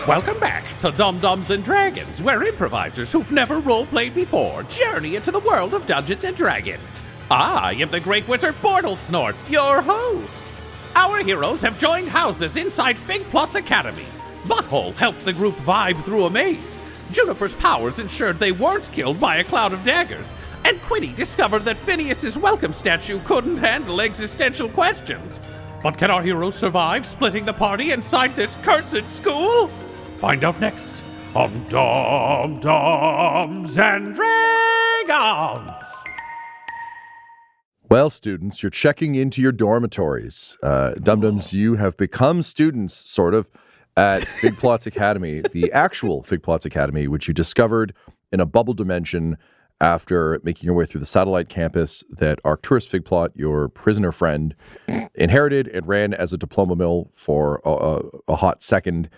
Welcome back to Dum-Dums and Dragons, where improvisers who've never role-played before journey into the world of Dungeons and Dragons. I am the Great Wizard Snorts, your host. Our heroes have joined houses inside Figplott's academy. Butthole helped the group vibe through a maze. Juniper's powers ensured they weren't killed by a cloud of daggers. And Quinny discovered that Phineas's welcome statue couldn't handle existential questions. But can our heroes survive splitting the party inside this cursed school? Find out next on Dum-Dums and Dragons. Well, students, you're checking into your dormitories. Dum-Dums, you have become students, sort of, at Figplott's Academy, the actual Figplott's Academy, which you discovered in a bubble dimension after making your way through the satellite campus that Arcturus Figplott, your prisoner friend, inherited and ran as a diploma mill for a hot second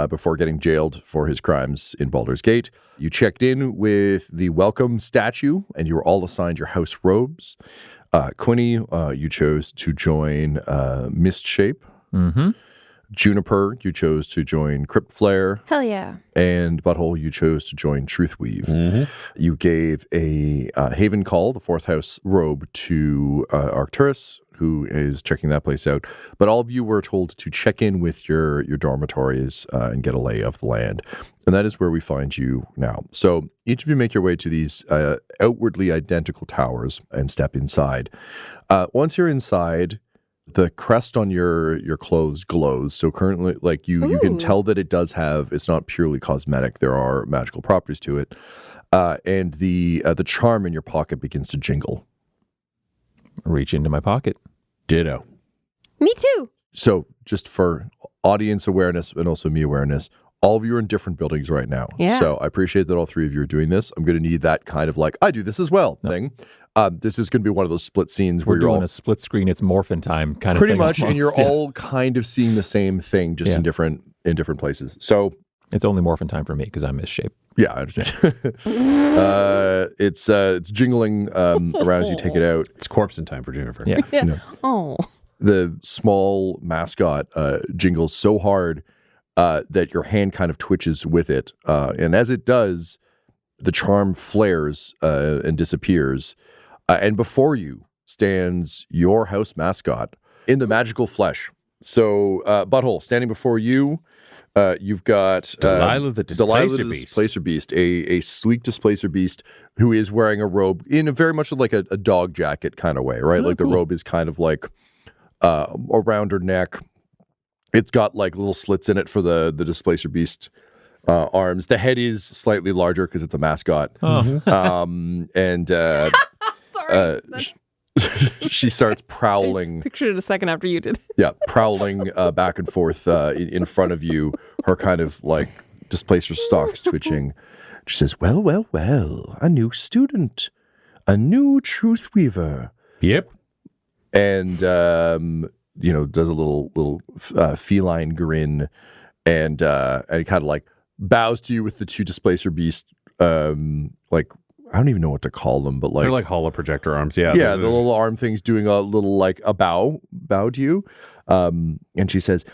before getting jailed for his crimes in Baldur's Gate. You checked in with the welcome statue, and you were all assigned your house robes. Quinny, you chose to join Mistshape. Mm-hmm. Juniper, you chose to join Crypt Flare. Hell yeah. And Butthole, you chose to join Truthweave. Mm-hmm. You gave a Haven Call, the fourth house robe, to Arcturus, who is checking that place out. But all of you were told to check in with your dormitories and get a lay of the land. And that is where we find you now. So each of you make your way to these outwardly identical towers and step inside. Once you're inside, the crest on your clothes glows. So currently, like you can tell that it does have, it's not purely cosmetic. There are magical properties to it. And the charm in your pocket begins to jingle. Reach into my pocket. Ditto. Me too. So just for audience awareness and also me awareness, all of you are in different buildings right now. Yeah. So I appreciate that all three of you are doing this. I'm going to need that kind of like, I do this as well thing. This is going to be one of those split scenes where We're you're doing all a split screen. It's morphin time kind of pretty thing. much, and you're almost. all kind of seeing the same thing, just in different places. So It's only morphin time for me because I'm misshape. yeah, I understand. It's jingling around as you take it out. It's corpse in time for Juniper. Yeah. Yeah. Oh. The small mascot jingles so hard that your hand kind of twitches with it. And as it does, the charm flares and disappears. And before you stands your house mascot in the magical flesh. So, Butthole, standing before you, you've got Delilah the Displacer Beast, a sleek Displacer Beast who is wearing a robe in a very much like a dog jacket kind of way, right? Oh, like cool. the robe is kind of like around her neck. It's got like little slits in it for the Displacer Beast arms. The head is slightly larger because it's a mascot. Oh. And Sorry. she starts prowling. Pictured it a second after you did. Yeah, prowling back and forth in front of you, her kind of like Displacer stalks twitching. She says, well, well, well, a new student, a new truth weaver. Yep. And, does a little feline grin and kind of like bows to you with the two Displacer Beast, like, I don't even know what to call them, but like They're like hollow projector arms. Yeah. yeah, the little arm things doing a little like a bow to you. And she says,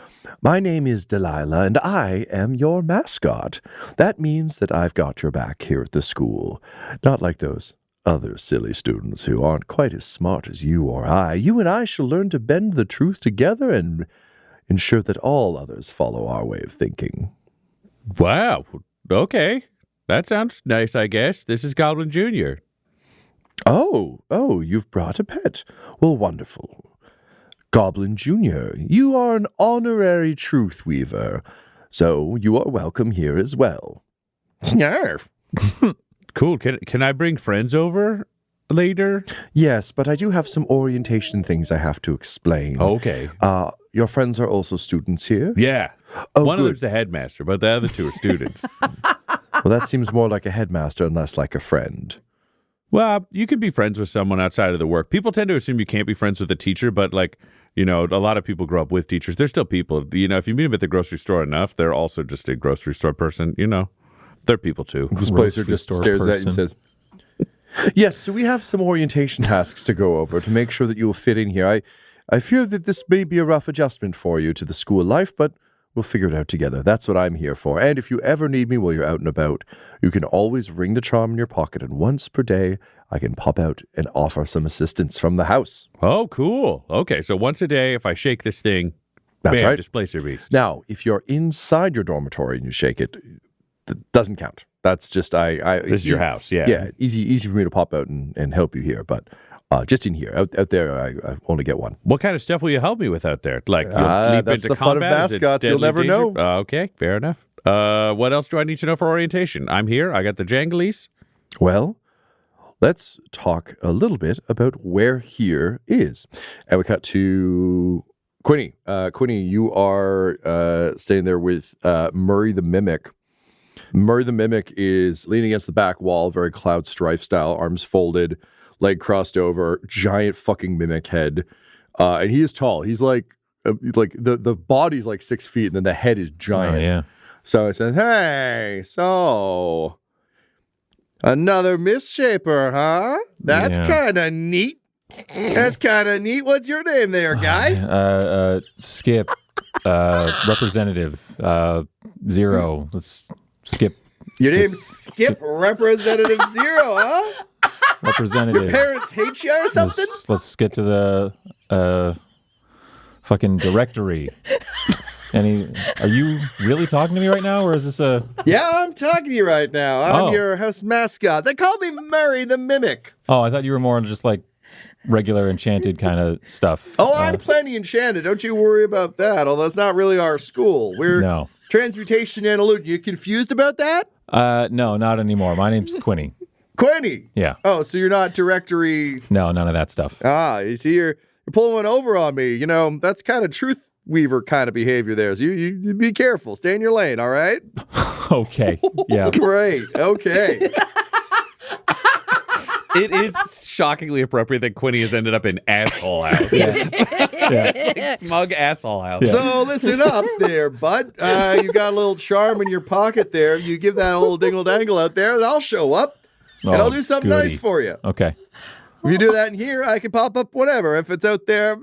my name is Delilah and I am your mascot. That means that I've got your back here at the school. Not like those other silly students who aren't quite as smart as you or I. You and I shall learn to bend the truth together and ensure that all others follow our way of thinking. Wow. Okay. That sounds nice, I guess. This is Goblin Jr. Oh, you've brought a pet. Well, wonderful. Goblin Jr., you are an honorary truth weaver, so you are welcome here as well. Snarf. Cool. Can I bring friends over later? Yes, but I do have some orientation things I have to explain. Okay. Your friends are also students here? Yeah. Oh, One of good. them's the headmaster, but the other two are students. Well, that seems more like a headmaster and less like a friend. Well, you can be friends with someone outside of the work. People tend to assume you can't be friends with a teacher, but like, a lot of people grow up with teachers. They're still people. If you meet them at the grocery store enough, they're also just a grocery store person. They're people too. This placer just stares at you and says, yes, so we have some orientation tasks to go over to make sure that you will fit in here. I fear that this may be a rough adjustment for you to the school life, but We'll figure it out together. That's what I'm here for. And if you ever need me while you're out and about, you can always ring the charm in your pocket, and once per day, I can pop out and offer some assistance from the house. Oh, cool. Okay, so once a day, if I shake this thing, That's bam, right. displace your beast. Now, if you're inside your dormitory and you shake it, that doesn't count. That's just This is your house, yeah. Yeah, easy for me to pop out and help you here, but just in here. Out there, I only get one. What kind of stuff will you help me with out there? Like, you'll leap that's into the fun of combat? Is it mascots. You'll deadly never danger? know. Okay, fair enough. What else do I need to know for orientation? I'm here. I got the janglies. Well, let's talk a little bit about where here is. And we cut to Quinny. Quinny, you are staying there with Murray the Mimic. Murray the Mimic is leaning against the back wall, very Cloud Strife style, arms folded, leg crossed over, giant fucking mimic head. And he is tall. He's like the body's like 6 feet, and then the head is giant. Oh, yeah. So it says, "Hey, so another misshaper, huh? That's Yeah. kind of neat. That's kind of neat. What's your name there, guy?" Skip. Representative. 0. Let's skip. Your name's Skip Representative 0, huh? Representative. Your parents hate you or something? Let's get to the fucking directory. Are you really talking to me right now, or is this a... Yeah, I'm talking to you right now. I'm Oh. your house mascot. They call me Murray the Mimic. Oh, I thought you were more on just like regular enchanted kind of stuff. Oh, I'm plenty enchanted. Don't you worry about that. Although that's not really our school. We're No. transmutation and illusion. You confused about that? No, not anymore. My name's Quinny. Quinny. Yeah. Oh, so you're not directory. No, none of that stuff. You see, you're pulling one over on me. You know, that's kind of truth weaver kind of behavior there. So you be careful. Stay in your lane, all right? Okay. Yeah. Great. Okay. It is shockingly appropriate that Quinny has ended up in asshole house. Yeah. Smug asshole house. So listen up there, bud. You got a little charm in your pocket there. You give that old dingle dangle out there, and I'll show up. And I'll do something goody. nice for you. Okay. If you do that in here, I can pop up whatever. If it's out there,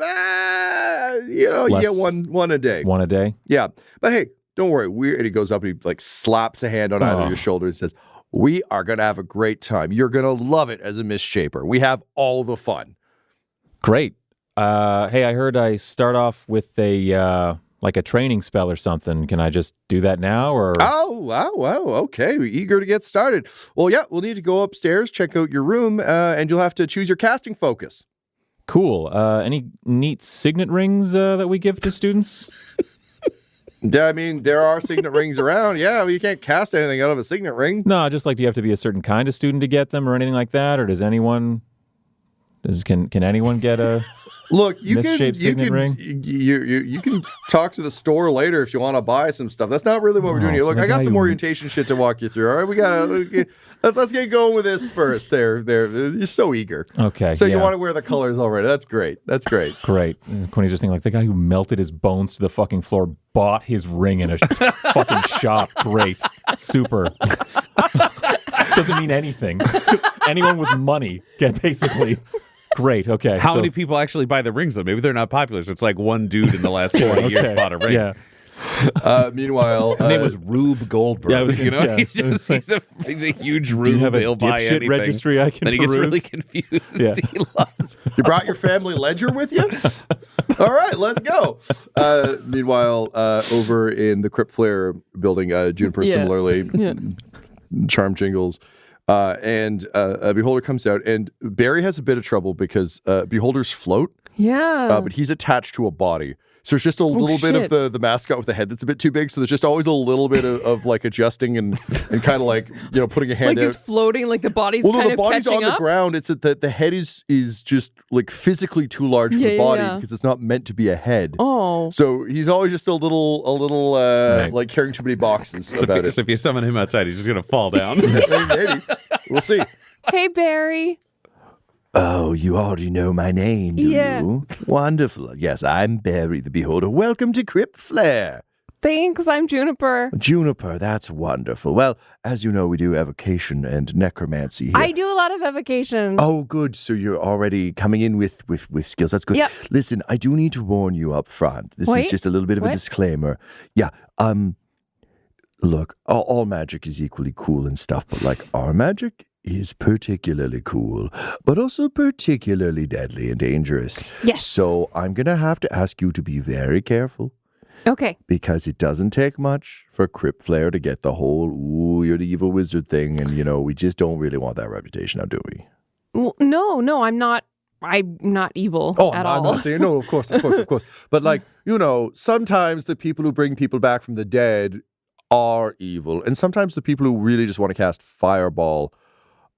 you Less. get one a day. One a day? Yeah. But hey, don't worry. And he goes up and he like slaps a hand on either of your shoulders and says, "We are going to have a great time. You're going to love it as a misshaper. We have all the fun." Great. Hey, I heard I start off with a training spell or something. Can I just do that now, or? Oh, wow. Okay. We're eager to get started. Well, yeah, we'll need to go upstairs, check out your room, and you'll have to choose your casting focus. Cool. Any neat signet rings that we give to students? Yeah, I mean, there are signet rings around. Yeah, well, you can't cast anything out of a signet ring. No, just like, do you have to be a certain kind of student to get them or anything like that? Or does anyone, can anyone get a Look, you misshaped signet ring? You can talk to the store later if you want to buy some stuff. That's not really what we're doing here. so Look, the I got guy some who- orientation shit to walk you through. All right, let's get going with this first. There, you're so eager. Okay. So yeah. you want to wear the colors already? That's great. Great. And Quinny's just thinking like the guy who melted his bones to the fucking floor bought his ring in a fucking shop. Great. Super. Doesn't mean anything. Anyone with money get basically. Great. Okay. How so- many people actually buy the rings, though? Maybe they're not popular, so it's like one dude in the last 40 years Okay. bought a ring. Yeah. Meanwhile, His name was Rube Goldberg. Yeah, I was you know, gonna- yeah, he's a huge Do Rube. you have a He'll buy dipshit anything. registry I can Then he gets peruse? really confused. Yeah. He loves. you brought your family ledger with you? All right, let's go. Meanwhile, over in the Crypt Flare building, Juniper Yeah. similarly, charm jingles. And a beholder comes out, and Barry has a bit of trouble because beholders float, Yeah. but he's attached to a body. So it's just a little bit of shit. the mascot with the head that's a bit too big. So there's just always a little bit of like adjusting and kind of like, putting a hand like out. he's floating, like the body's Well, no, kind the of body's catching on the up. ground. It's that the head is just like physically too large for Yeah, the yeah, body yeah. because it's not meant to be a head. Oh. So he's always just a little Right. like carrying too many boxes So about it. if you summon him outside, he's just going to fall down. Maybe. We'll see. Hey, Barry. Oh, you already know my name, do Yeah. you? Wonderful. Yes, I'm Barry the Beholder. Welcome to Crypt Flare. Thanks, I'm Juniper. Juniper, that's wonderful. Well, as you know, we do evocation and necromancy here. I do a lot of evocation. Oh, good. So you're already coming in with skills. That's good. Yep. Listen, I do need to warn you up front. This Wait, is just a little bit of a what? disclaimer. Yeah. Look, all magic is equally cool and stuff, but like our magic is particularly cool, but also particularly deadly and dangerous. Yes. So I'm going to have to ask you to be very careful. Okay. Because it doesn't take much for Crypt Flare to get the whole, ooh, you're the evil wizard thing. And, we just don't really want that reputation now, do we? Well, no, I'm not evil at all. I'm not saying, no, of course. But sometimes the people who bring people back from the dead are evil. And sometimes the people who really just want to cast fireball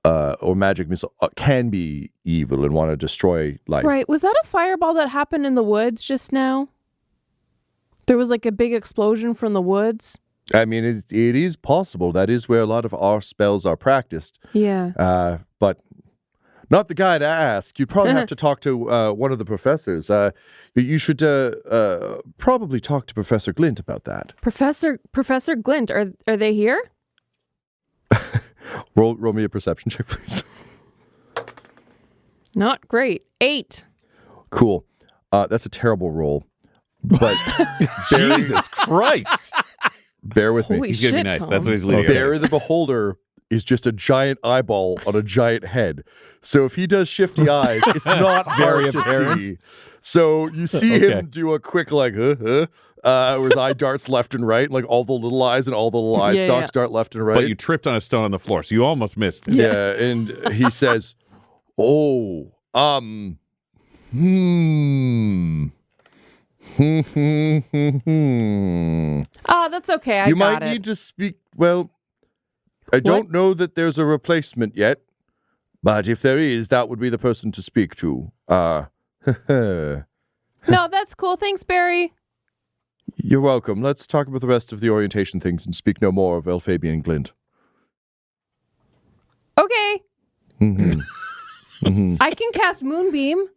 or magic missile can be evil and want to destroy life. Right. Was that a fireball that happened in the woods just now? There was like a big explosion from the woods. I mean, it is possible. That is where a lot of our spells are practiced. Yeah. But not the guy to ask. You'd probably have to talk to one of the professors. You should probably talk to Professor Glint about that. Professor Glint, are they here? Roll me a perception check, please. Not great. 8. Cool. That's a terrible roll. But Jesus Christ. Bear with me. Holy He's going to shit, be nice. Tom. That's what he's leading. Barry the Beholder is just a giant eyeball on a giant head. So if he does shifty eyes, it's not very hard to apparent. see. So you see him do a quick where his eye darts left and right, like all the little eyes and all the little eye stalks dart left and right. But you tripped on a stone on the floor, so you almost missed it. Yeah, and he says, "Oh, Oh, that's okay. you I might got it. need to speak. Well, I don't know that there's a replacement yet, but if there is, that would be the person to speak to. No, that's cool. Thanks, Barry. You're welcome. Let's talk about the rest of the orientation things and speak no more of Elfabian Glint. Okay. I can cast Moonbeam.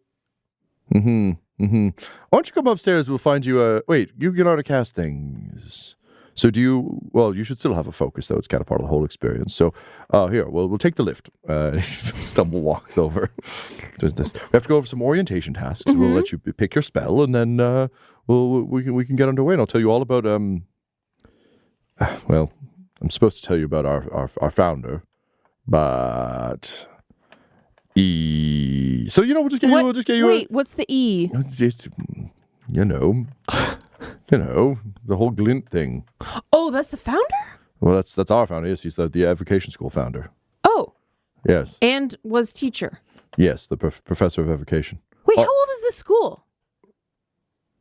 Why don't you come upstairs? We'll find you a... Wait, you get on to cast things. So do you... Well, you should still have a focus, though. It's kind of part of the whole experience. So here, we'll take the lift. He stumble walks over. There's this. We have to go over some orientation tasks. We'll let you pick your spell, and then we can get underway. And I'll tell you all about... Well, I'm supposed to tell you about our founder, but... So we'll just get you. Wait, what's the E? It's just, the whole Glint thing. Oh, that's the founder? Well, that's our founder. Yes, he's the evocation school founder. Oh, Yes, and was teacher. yes, the professor of evocation. Wait, how old is this school?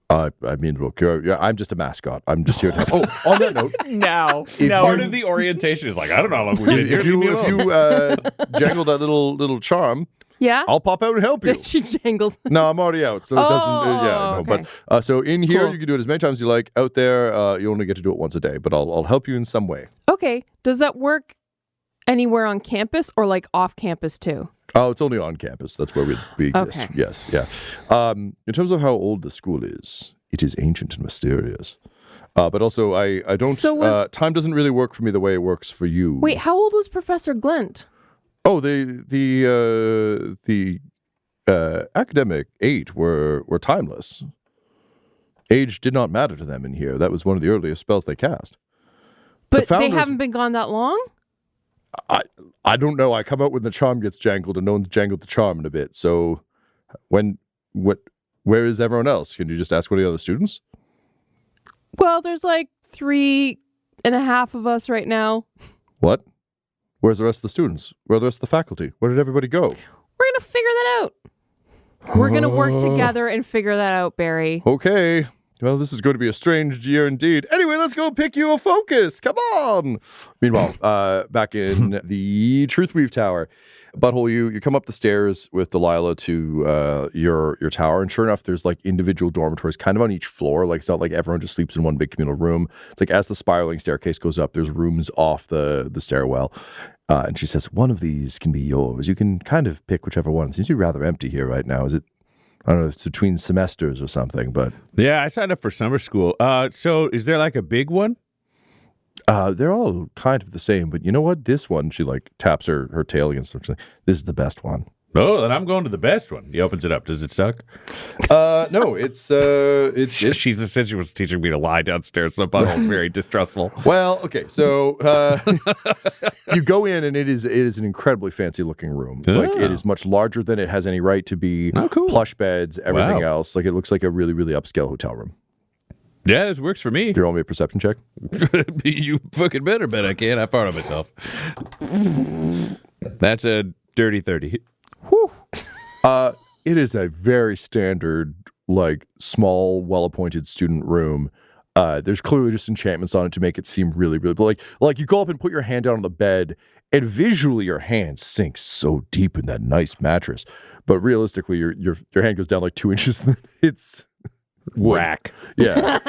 I mean, look, I'm just a mascot. I'm just here to help. Oh, on that note, Now. Part of the orientation is like, I don't know how long we've been here. if Leave me you alone. jangle that little charm, Yeah? I'll pop out and help you. She jangles. No, I'm already out, so it doesn't. okay. But so in here, Cool. you can do it as many times as you like. Out there, you only get to do it once a day. But I'll help you in some way. Okay. Does that work anywhere on campus or like off campus too? Oh, it's only on campus. That's where we exist. Okay. Yes, yeah. In terms of how old the school is, it is ancient and mysterious. But also, I don't. So time doesn't really work for me the way it works for you. Wait, how old was Professor Glint? Oh, the academic age were timeless. Age did not matter to them in here. That was one of the earliest spells they cast. But they founders- haven't been gone that long? I don't know. I come out when the charm gets jangled, and no one's jangled the charm in a bit. So, where is everyone else? Can you just ask one of the other students? Well, there's like 3.5 of us right now. What? Where's the rest of the students? Where are the rest of the faculty? Where did everybody go? We're going to figure that out. We're going to work together and figure that out, Barry. Okay. Well, this is going to be a strange year indeed. Anyway, let's go pick you a focus. Come on. Meanwhile, back in the Truthweave Tower, Butthole, you come up the stairs with Delilah to your tower, and sure enough, there's like individual dormitories kind of on each floor. Like, it's not like everyone just sleeps in one big communal room. It's like as the spiraling staircase goes up, there's rooms off the stairwell. And she says, one of these can be yours. You can kind of pick whichever one. It seems to be rather empty here right now. Is it I don't know if it's between semesters or something, but Yeah, I signed up for summer school. So is there like a big one? they're all kind of the same. But you know what? This one, she like taps her tail against something. This is the best one. Oh, then I'm going to the best one. He opens it up. Does it suck? No, it's She essentially was teaching me to lie downstairs. So Butthole's very distrustful. well, okay. So you go in, and it is an incredibly fancy looking room. Like it is much larger than it has any right to be. Oh, cool. Plush beds, everything Wow. else. Like it looks like a really, really upscale hotel room. Yeah, this works for me. Do you roll me a perception check? You fucking better bet I can. I fart on myself. That's a dirty 30. It is a very standard, like small, well-appointed student room. There's clearly just enchantments on it to make it seem really, really, but like you go up and put your hand down on the bed, and visually your hand sinks so deep in that nice mattress. But realistically, your hand goes down like 2 inches. And it's wood. Rack. Yeah.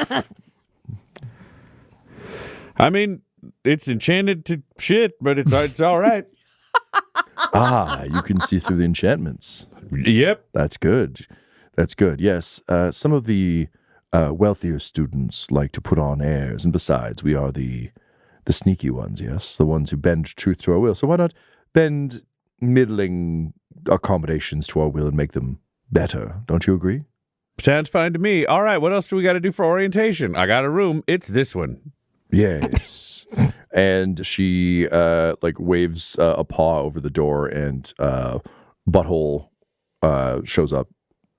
I mean, it's enchanted to shit, but it's all right. You can see through the enchantments. Yep. That's good. That's good. Yes. Some of the wealthier students like to put on airs, and besides, we are the sneaky ones. Yes, the ones who bend truth to our will. So why not bend middling accommodations to our will and make them better? Don't you agree? Sounds fine to me. All right, what else do we got to do for orientation? I got a room. It's this one. Yes. And she like waves a paw over the door, and Butthole shows up.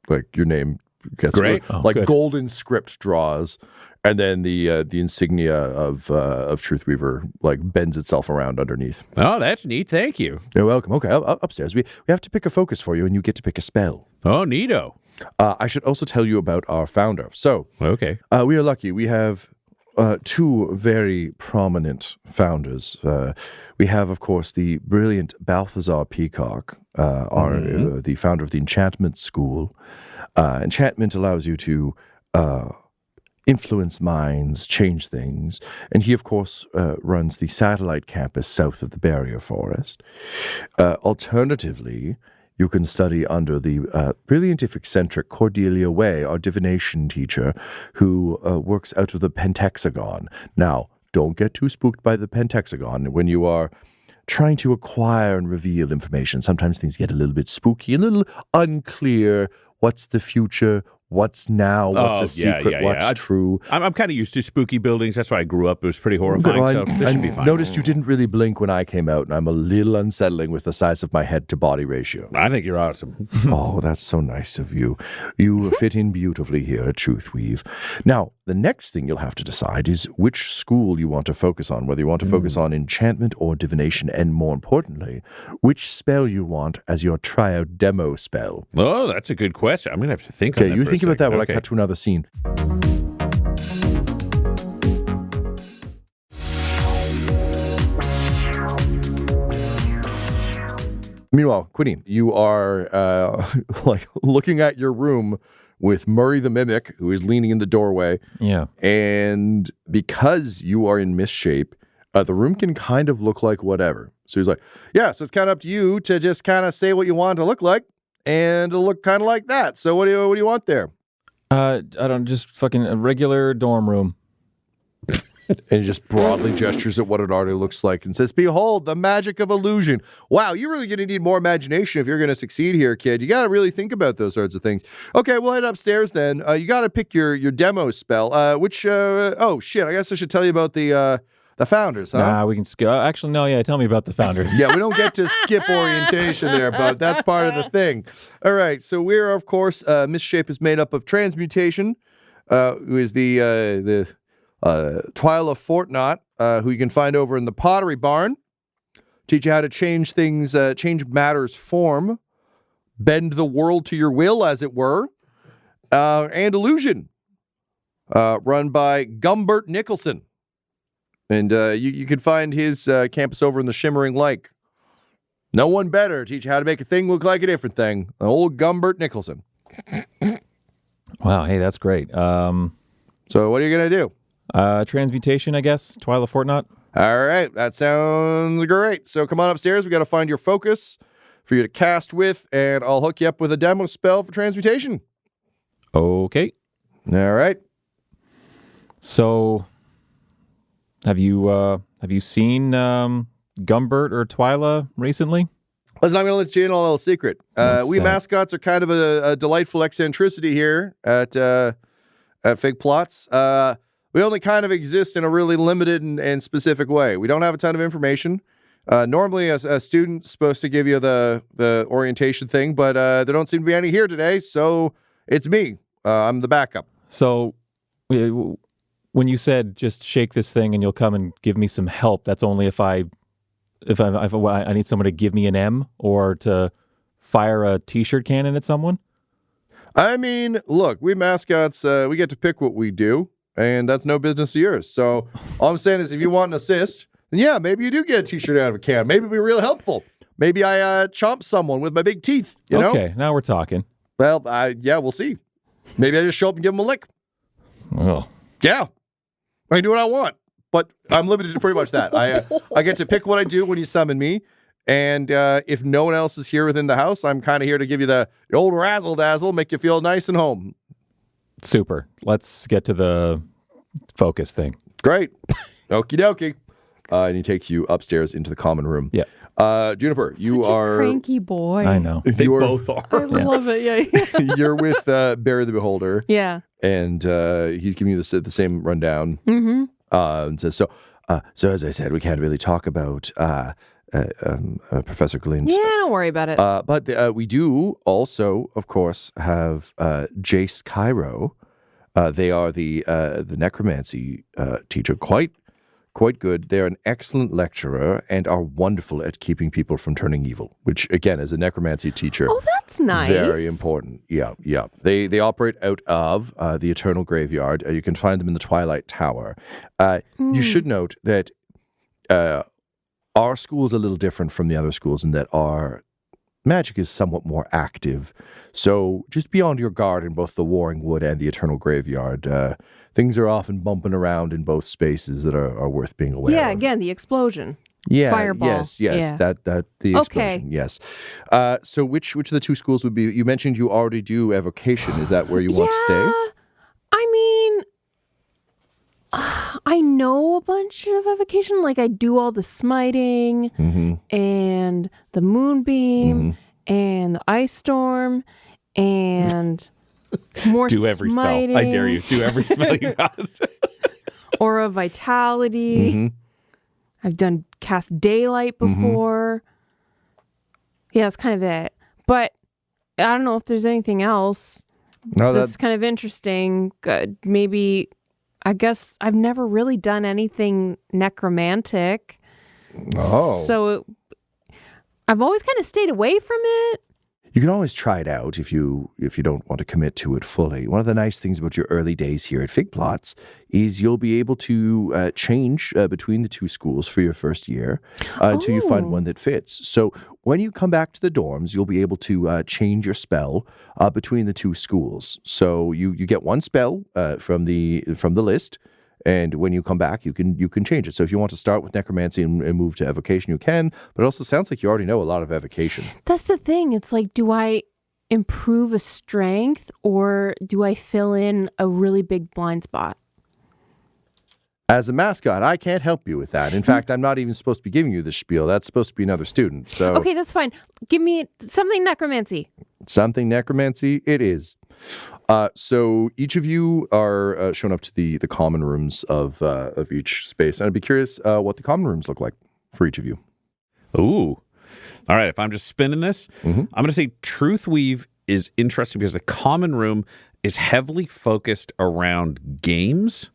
Like your name gets Great. like Good. golden script draws, and then the insignia of Truthweaver like bends itself around underneath. Oh, that's neat. Thank you. You're welcome. Okay, upstairs. We have to pick a focus for you, and you get to pick a spell. Oh, neato. I should also tell you about our founder. So Okay. we are lucky. We have two very prominent founders. We have, of course, the brilliant Balthazar Peacock, the founder of the Enchantment School. Enchantment allows you to influence minds, change things. And he, of course, runs the satellite campus south of the Barrier Forest. Alternatively, you can study under the brilliant, if eccentric, Cordelia Way, our divination teacher, who works out of the Pentexagon. Now, don't get too spooked by the Pentexagon. When you are trying to acquire and reveal information, sometimes things get a little bit spooky, a little unclear. What's the future? What's now? What's a secret? What's true? I'm kind of used to spooky buildings. That's why I grew up. It was pretty horrifying, Well, so this should be fine. Noticed you didn't really blink when I came out, and I'm a little unsettling with the size of my head to body ratio. I think you're awesome. Oh, that's so nice of you. You fit in beautifully here at Truthweave. Now, the next thing you'll have to decide is which school you want to focus on, whether you want to focus on enchantment or divination, and more importantly, which spell you want as your tryout demo spell. Oh, that's a good question. I'm going to have to think on Okay, that you for a think about that second. while Okay. I cut to another scene. Meanwhile, Quinny, you are like looking at your room with Murray the Mimic, who is leaning in the doorway. Yeah. And because you are in misshape, the room can kind of look like whatever. So he's like, yeah, so it's kind of up to you to just kind of say what you want it to look like, and it'll look kind of like that. So what do you want there? I don't, just fucking a regular dorm room. And he just broadly gestures at what it already looks like and says, behold, the magic of illusion. Wow, you're really going to need more imagination if you're going to succeed here, kid. You got to really think about those sorts of things. Okay, we'll head upstairs then. You got to pick your demo spell, oh, shit, I guess I should tell you about the founders, huh? Nah, we can skip. Actually, no, yeah, tell me about the founders. Yeah, we don't get to skip orientation there, but that's part of the thing. All right, so we're, of course, Misshape is made up of Transmutation, who is the Twyla Fortnot, who you can find over in the Pottery Barn. Teach you how to change things, change matter's form, bend the world to your will, as it were. And Illusion, run by Gumbert Nicholson. And you can find his campus over in the Shimmering Lake. No one better to teach you how to make a thing look like a different thing. Old Gumbert Nicholson. Wow, hey, that's great. So what are you going to do? Transmutation, I guess. Twyla Fortnot. All right, that sounds great. So come on upstairs. We got to find your focus for you to cast with, and I'll hook you up with a demo spell for transmutation. Okay. All right. So, have you seen Gumbert or Twyla recently? Listen, I'm going to let you in on a little secret. What's We that? mascots are kind of a delightful eccentricity here at Figplotts. We only kind of exist in a really limited and specific way. We don't have a ton of information. Normally, a student's supposed to give you the orientation thing, but there don't seem to be any here today, so it's me. I'm the backup. So, when you said just shake this thing and you'll come and give me some help, that's only if I need someone to give me an M or to fire a t-shirt cannon at someone? I mean, look, we mascots, we get to pick what we do, and that's no business of yours. So all I'm saying is if you want an assist, then yeah, maybe you do get a t-shirt out of a can. Maybe it'll be real helpful. Maybe I chomp someone with my big teeth, you know? Okay, now we're talking. Well, yeah, we'll see. Maybe I just show up and give them a lick. Oh. Yeah. I can do what I want, but I'm limited to pretty much that. I get to pick what I do when you summon me, and if no one else is here within the house, I'm kind of here to give you the old razzle-dazzle, make you feel nice and home. Super. Let's get to the focus thing. Great. Okie dokie. And he takes you upstairs into the common room. Yeah. Juniper, you Such a are... cranky boy. I know. They both are. I love it. Yeah. You're with Barry the Beholder, Yeah. and he's giving you the same rundown. Mm-hmm. And says, so as I said, we can't really talk about Professor Glint. Yeah, don't worry about it. But we do also, of course, have Jace Cairo. They are the necromancy teacher. Quite good. They're an excellent lecturer and are wonderful at keeping people from turning evil, which, again, as a necromancy teacher, Oh, that's nice. very important. Yeah. They operate out of the Eternal Graveyard. You can find them in the Twilight Tower. You should note that our school is a little different from the other schools in that our magic is somewhat more active. So just be on your guard in both the Warring Wood and the Eternal Graveyard. Things are often bumping around in both spaces that are worth being aware Yeah, of. again, the explosion. Yeah, Fireball. Yes, Yeah. that the Okay. explosion. Yes. So which of the two schools would be? You mentioned you already do evocation. Is that where you want to stay? I mean, I know a bunch of evocation. Like I do all the smiting and the moonbeam and the ice storm and more Do every smiting. spell. I dare you. Do every spell you got. Aura vitality. I've done cast daylight before. Yeah, that's kind of it. But I don't know if there's anything else No, that's kind of interesting. Maybe, I guess I've never really done anything necromantic. Oh. So I've always kind of stayed away from it. You can always try it out if you don't want to commit to it fully. One of the nice things about your early days here at Figplotts is you'll be able to change between the two schools for your first year until you find one that fits. So when you come back to the dorms, you'll be able to change your spell between the two schools. So you get one spell from the list. And when you come back, you can change it. So if you want to start with necromancy and move to evocation, you can. But it also sounds like you already know a lot of evocation. That's the thing. It's like, do I improve a strength or do I fill in a really big blind spot? As a mascot, I can't help you with that. In fact, I'm not even supposed to be giving you this spiel. That's supposed to be another student. So Okay, that's fine. Give me something necromancy. something necromancy, it is. So each of you are shown up to the common rooms of each space. And I'd be curious what the common rooms look like for each of you. Ooh. All right. If I'm just spinning this, I'm going to say Truth Weave is interesting because the common room is heavily focused around games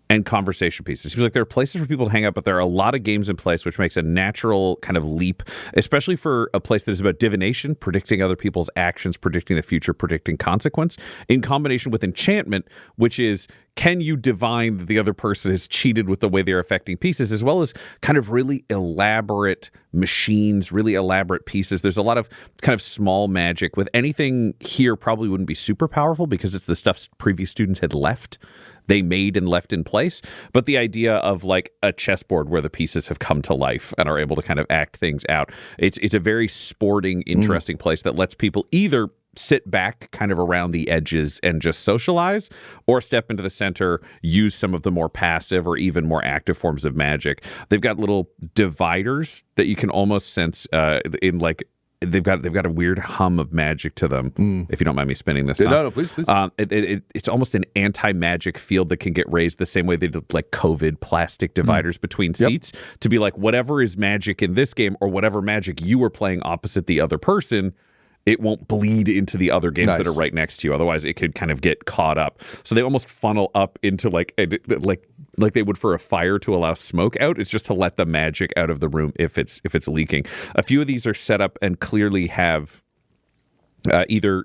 and conversation pieces. It seems like there are places for people to hang out, but there are a lot of games in place, which makes a natural kind of leap, especially for a place that is about divination, predicting other people's actions, predicting the future, predicting consequence, in combination with enchantment, which is, can you divine that the other person has cheated with the way they're affecting pieces, as well as kind of really elaborate machines, really elaborate pieces. There's a lot of kind of small magic with anything here probably wouldn't be super powerful because it's the stuff previous students had left they made and left in place, but the idea of like a chessboard where the pieces have come to life and are able to kind of act things out. It's a very sporting, interesting place that lets people either sit back kind of around the edges and just socialize, or step into the center, use some of the more passive or even more active forms of magic. They've got little dividers that you can almost sense in like, they've got a weird hum of magic to them. If you don't mind me spinning this, Tom. No, please. It's almost an anti-magic field that can get raised the same way they did like COVID plastic dividers between seats, to be like, whatever is magic in this game or whatever magic you are playing opposite the other person, it won't bleed into the other games that are right next to you. Otherwise, it could kind of get caught up. So they almost funnel up into like they would for a fire to allow smoke out. It's just to let the magic out of the room if it's leaking. A few of these are set up and clearly have either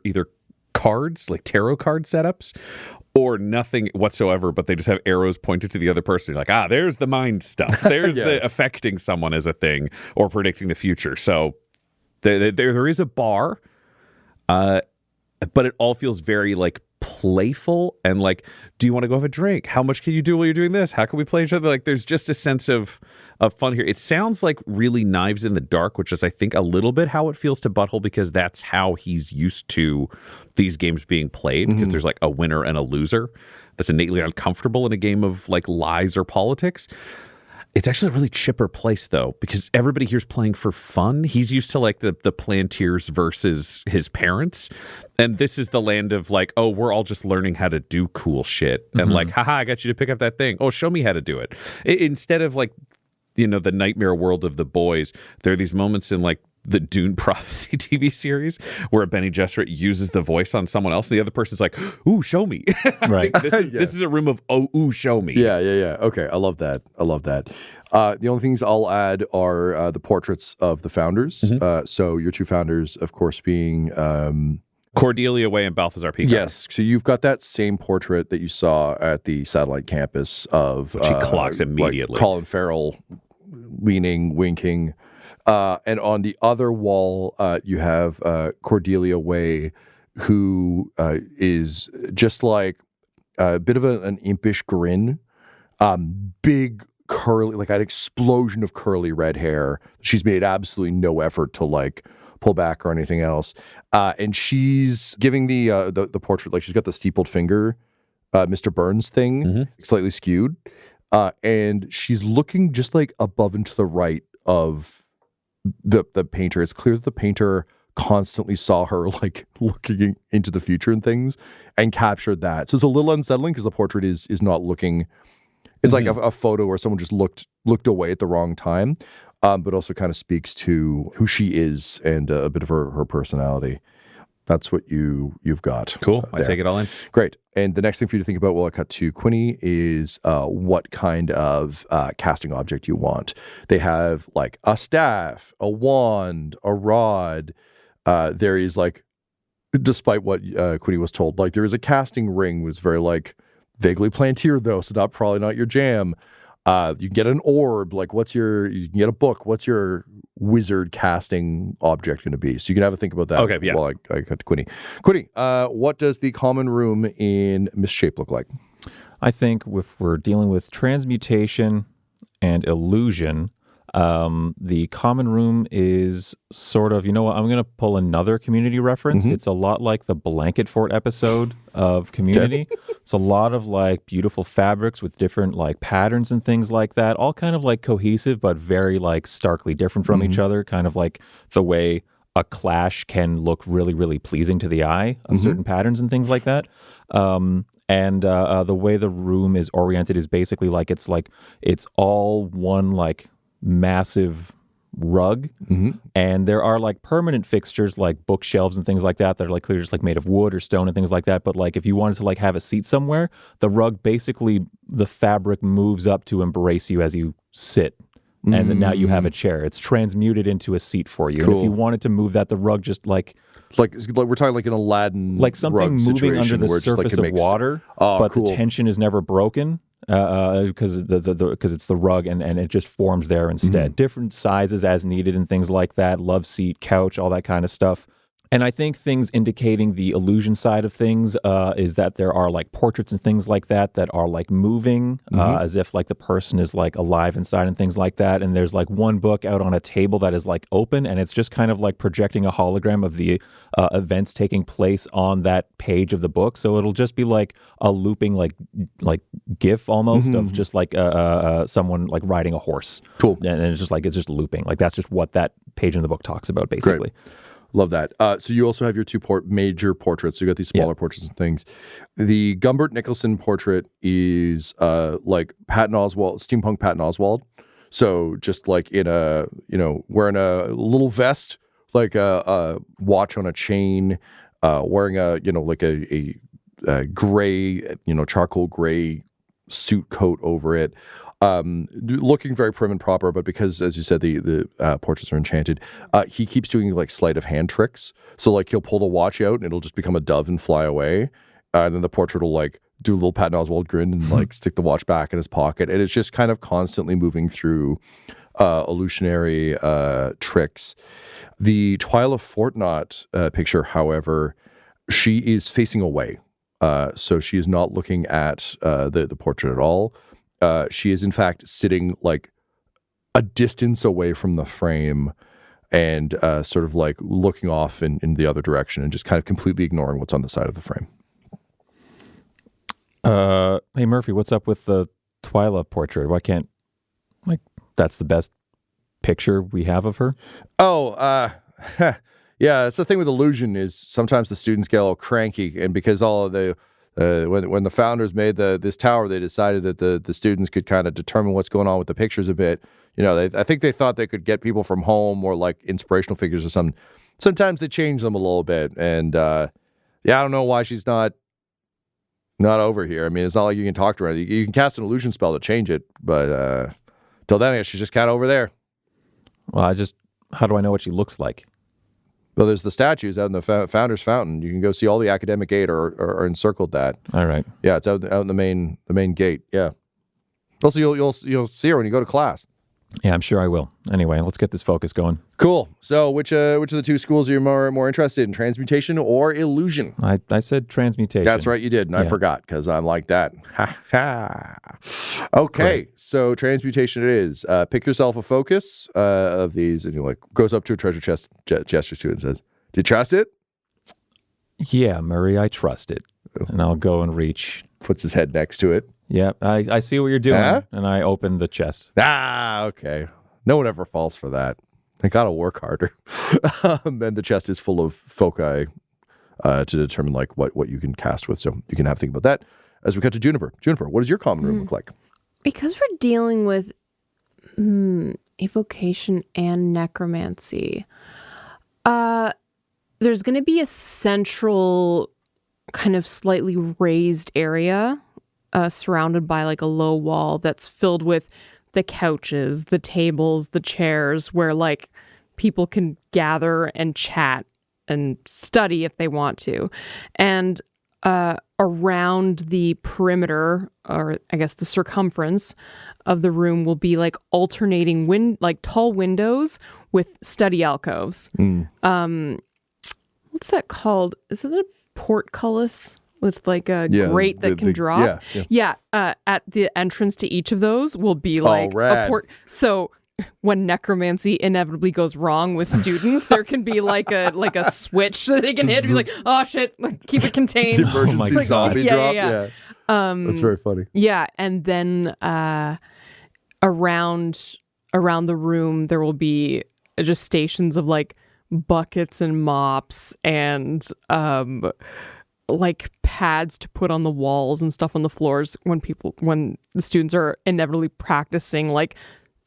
cards, like tarot card setups, or nothing whatsoever, but they just have arrows pointed to the other person. You're like, there's the mind stuff. There's the affecting someone as a thing or predicting the future. So there is a bar, but it all feels very like playful and like, do you want to go have a drink? How much can you do while you're doing this? How can we play each other? Like, there's just a sense of fun here. It sounds like really Knives in the Dark, which is, I think, a little bit how it feels to Butthole, because that's how he's used to these games being played, because there's like a winner and a loser that's innately uncomfortable in a game of like lies or politics. It's actually a really chipper place, though, because everybody here's playing for fun. He's used to like the Plantiers versus his parents. And this is the land of like, oh, we're all just learning how to do cool shit. And like, haha, I got you to pick up that thing. Oh, show me how to do it. Instead of like, the nightmare world of The Boys, there are these moments in like the Dune Prophecy TV series where Benny Gesserit uses the voice on someone else. And the other person's like, ooh, show me. Right. This is a room of, oh, ooh, show me. Yeah. Okay, I love that. The only things I'll add are the portraits of the founders. So your two founders, of course, being Cordelia Way and Balthazar Peacock. Yes. So you've got that same portrait that you saw at the satellite campus of which he clocks immediately. Like Colin Farrell leaning, winking. And on the other wall, you have Cordelia Way, who is just like a bit of an impish grin, big curly, like an explosion of curly red hair. She's made absolutely no effort to like pull back or anything else. And she's giving the portrait, like she's got the steepled finger, Mr. Burns thing, slightly skewed. And she's looking just like above and to the right of the painter. It's clear that the painter constantly saw her like looking into the future and things and captured that. So it's a little unsettling because the portrait is not looking. It's like a photo where someone just looked away at the wrong time, but also kind of speaks to who she is and a bit of her personality. That's what you've got. Cool. I take it all in. Great. And the next thing for you to think about while I cut to Quinny is what kind of casting object you want. They have like a staff, a wand, a rod. There is like, despite what Quinny was told, like there is a casting ring, was very like vaguely Plantier though, so probably not your jam. You can get an orb. Like you can get a book. What's your wizard casting object going to be? So you can have a think about that. Okay, yeah. While I cut to Quinny. Quinny, what does the common room in Misshape look like? I think if we're dealing with transmutation and illusion, the common room is sort of, you know what, I'm going to pull another Community reference. It's a lot like the Blanket Fort episode of Community. It's a lot of like beautiful fabrics with different like patterns and things like that, all kind of like cohesive, but very like starkly different from each other, kind of like the way a clash can look really, really pleasing to the eye of certain patterns and things like that. And the way the room is oriented is basically like it's all one like massive rug, and there are like permanent fixtures like bookshelves and things like that that are like clearly just like made of wood or stone and things like that. But like if you wanted to like have a seat somewhere, the rug basically, the fabric moves up to embrace you as you sit. And then now you have a chair. It's transmuted into a seat for you. Cool. And if you wanted to move that, the rug just like we're talking like an Aladdin, like something moving under the surface of water, but the tension is never broken because it's the rug and it just forms there instead. Different sizes as needed and things like that. Love seat, couch, all that kind of stuff. And I think things indicating the illusion side of things is that there are like portraits and things like that are like moving as if like the person is like alive inside and things like that. And there's like one book out on a table that is like open, and it's just kind of like projecting a hologram of the events taking place on that page of the book. So it'll just be like a looping like GIF almost of just like someone like riding a horse. Cool. And it's just looping. Like that's just what that page in the book talks about basically. Great. Love that. So you also have your two major portraits. So you got these smaller portraits and things. The Gumbert Nicholson portrait is like Patton Oswalt, steampunk Patton Oswalt. So just like in a, wearing a little vest, like a watch on a chain, wearing a, like a gray, charcoal gray suit coat over it. Looking very prim and proper, but because, as you said, the portraits are enchanted, he keeps doing like sleight of hand tricks. So like he'll pull the watch out and it'll just become a dove and fly away. And then the portrait will like do a little Patton Oswalt grin and like stick the watch back in his pocket. And it's just kind of constantly moving through illusionary tricks. The Twyla Fortnott picture, however, she is facing away. So she is not looking at the portrait at all. She is in fact sitting like a distance away from the frame and sort of like looking off in the other direction and just kind of completely ignoring what's on the side of the frame. Hey Murphy, what's up with the Twyla portrait? Why can't that's the best picture we have of her? Oh, yeah, that's the thing with illusion is sometimes the students get a little cranky, and because all of the when the founders made this tower, they decided that the students could kind of determine what's going on with the pictures a bit. I think they thought they could get people from home or like inspirational figures or something. Sometimes they change them a little bit, and I don't know why she's not over here. I mean, it's not like you can talk to her. You can cast an illusion spell to change it, but till then, I guess she's just kind of over there. Well, how do I know what she looks like? Well, there's the statues out in the Founders Fountain. You can go see all the academic gate or encircled that. All right. Yeah, it's out in the main gate. Yeah. Also, you'll see her when you go to class. Yeah, I'm sure I will. Anyway, let's get this focus going. Cool. So, which of the two schools are you more interested in, transmutation or illusion? I said transmutation. That's right, you did, and I forgot because I'm like that. Ha ha. Okay, great. So transmutation it is. Pick yourself a focus of these, and you goes up to a treasure chest, gestures to it, and says, "Do you trust it?" Yeah, Murray, I trust it, and I'll go and reach. Puts his head next to it. Yeah, I see what you're doing, and I open the chest. Okay. No one ever falls for that. They gotta work harder. And the chest is full of foci to determine what you can cast with. So you can have a think about that. As we cut to Juniper. Juniper, what does your common room look like? Because we're dealing with evocation and necromancy, there's going to be a central kind of slightly raised area surrounded by like a low wall that's filled with the couches, the tables, the chairs where like people can gather and chat and study if they want to. And around the perimeter, or I guess the circumference of the room, will be like alternating tall windows with study alcoves. What's that called? Is it a portcullis? It's like a grate that can drop. Yeah. At the entrance to each of those will be like a port. So when necromancy inevitably goes wrong with students, there can be like a switch that they can hit and be like, oh shit, keep it contained. The emergency zombie drop. Yeah. That's very funny. Yeah, and then around the room there will be just stations of like buckets and mops and like pads to put on the walls and stuff on the floors when the students are inevitably practicing like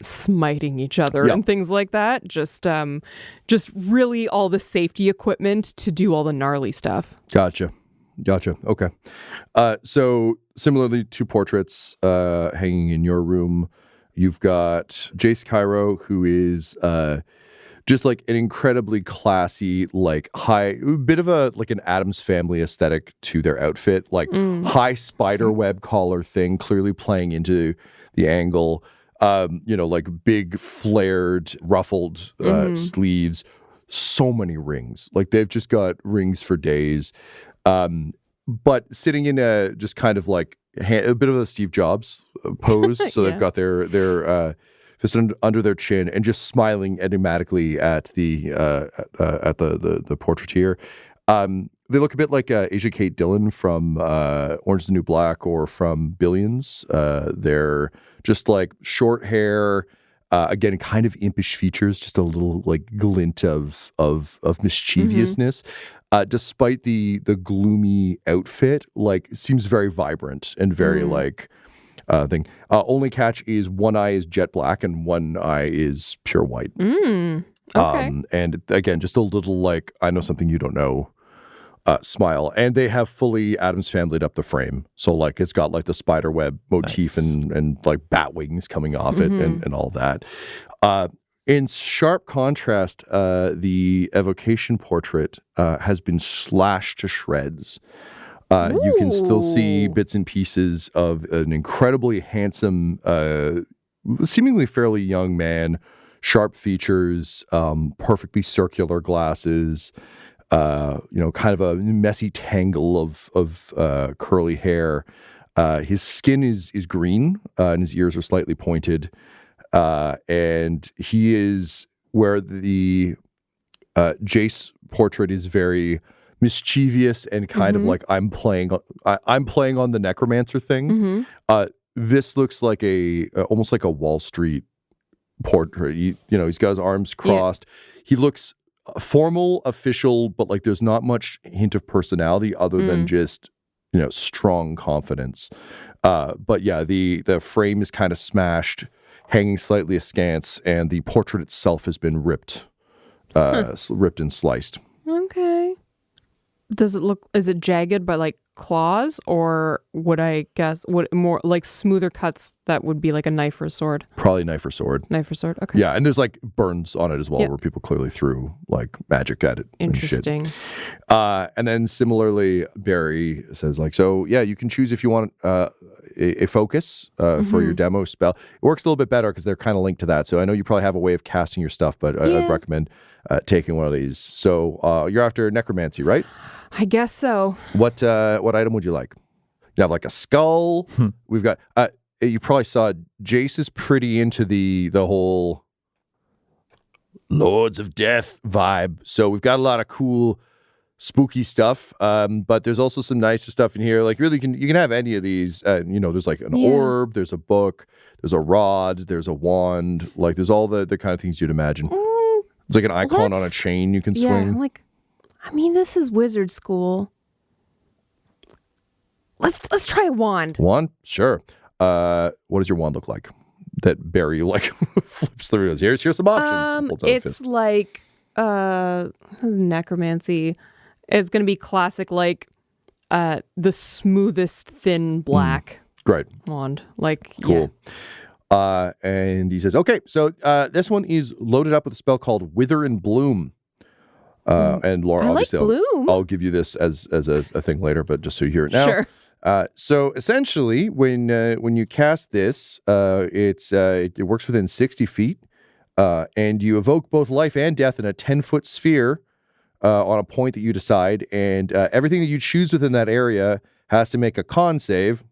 smiting each other and things like that. Just really all the safety equipment to do all the gnarly stuff. Gotcha. Okay. So similarly, two portraits hanging in your room. You've got Jace Cairo, who is just like an incredibly classy, like high, bit of an Addams Family aesthetic to their outfit, like high spider web collar thing, clearly playing into the angle. Like big flared, ruffled sleeves, so many rings. Like they've just got rings for days. But sitting in a just kind of like a bit of a Steve Jobs pose. So they've got their fist under their chin and just smiling enigmatically at the portraiture. They look a bit like Asia Kate Dillon from Orange is the New Black or from Billions. They're just like short hair, again, kind of impish features, just a little like glint of mischievousness. Despite the gloomy outfit, like seems very vibrant and very like thing. Only catch is one eye is jet black and one eye is pure white. Okay. And again, just a little like I know something you don't know. Smile, and they have fully Addams Family'd up the frame, so like it's got like the spider web motif and like bat wings coming off it and all that. In sharp contrast, the evocation portrait has been slashed to shreds. You can still see bits and pieces of an incredibly handsome, seemingly fairly young man, sharp features, perfectly circular glasses. Kind of a messy tangle of curly hair. His skin is green, and his ears are slightly pointed. And he is where the Jace portrait is very mischievous and kind of like I'm playing on the necromancer thing. This looks like almost like a Wall Street portrait. He's got his arms crossed. He looks formal, official, but like there's not much hint of personality other than just strong confidence. But yeah, the frame is kind of smashed, hanging slightly askance, and the portrait itself has been ripped and sliced. Okay. Is it jagged by like claws, or would I guess more like smoother cuts that would be like a knife or a sword? Probably knife or sword. Knife or sword, okay. Yeah, and there's like burns on it as well where people clearly threw like magic at it. Interesting. And then similarly, Barry says like, so yeah, you can choose if you want a focus for your demo spell. It works a little bit better because they're kind of linked to that. So I know you probably have a way of casting your stuff, but I'd recommend taking one of these. So you're after necromancy, right? I guess so. What item would you like? You have like a skull. We've got. You probably saw Jace is pretty into the whole Lords of Death vibe. So we've got a lot of cool, spooky stuff. But there's also some nicer stuff in here. Like really, you can have any of these. There's like an orb. There's a book. There's a rod. There's a wand. Like there's all the kind of things you'd imagine. It's like an icon on a chain you can swing. This is wizard school. Let's try a wand. Wand? Sure. What does your wand look like? That Barry like flips through. Here's some options. It's like necromancy. It's gonna be classic, like the smoothest thin black Great. wand. Like Cool. And he says, okay, so this one is loaded up with a spell called Wither and Bloom. And Laura, I obviously, like Bloom. I'll give you this as a thing later, but just so you hear it now. Sure. So essentially, when you cast this, it works within 60 feet, and you evoke both life and death in a 10-foot sphere on a point that you decide, and everything that you choose within that area has to make a con save.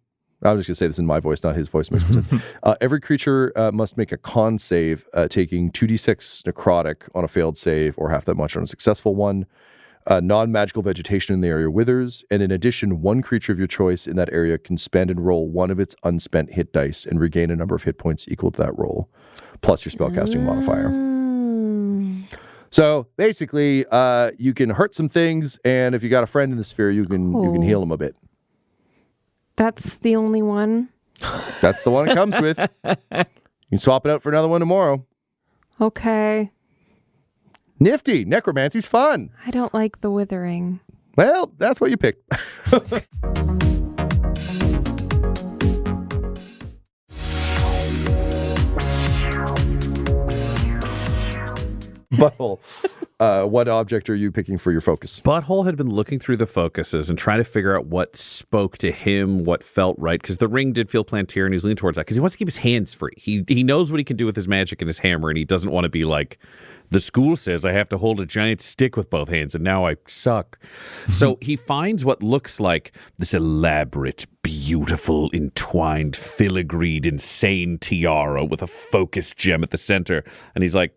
I'm just going to say this in my voice, not his voice. Makes more sense. Every creature must make a con save, taking 2d6 necrotic on a failed save or half that much on a successful one. Non-magical vegetation in the area withers. And in addition, one creature of your choice in that area can spend and roll one of its unspent hit dice and regain a number of hit points equal to that roll, plus your spellcasting modifier. So basically, you can hurt some things, and if you got a friend in the sphere, you can heal them a bit. That's the only one. That's the one it comes with. You can swap it out for another one tomorrow. Okay. Nifty. Necromancy's fun. I don't like the withering. Well, that's what you picked. Butthole, what object are you picking for your focus? Butthole had been looking through the focuses and trying to figure out what spoke to him, what felt right, because the ring did feel plantier, and he was leaning towards that because he wants to keep his hands free. He knows what he can do with his magic and his hammer, and he doesn't want to be like, the school says I have to hold a giant stick with both hands, and now I suck. So he finds what looks like this elaborate, beautiful, entwined, filigreed, insane tiara with a focused gem at the center, and he's like,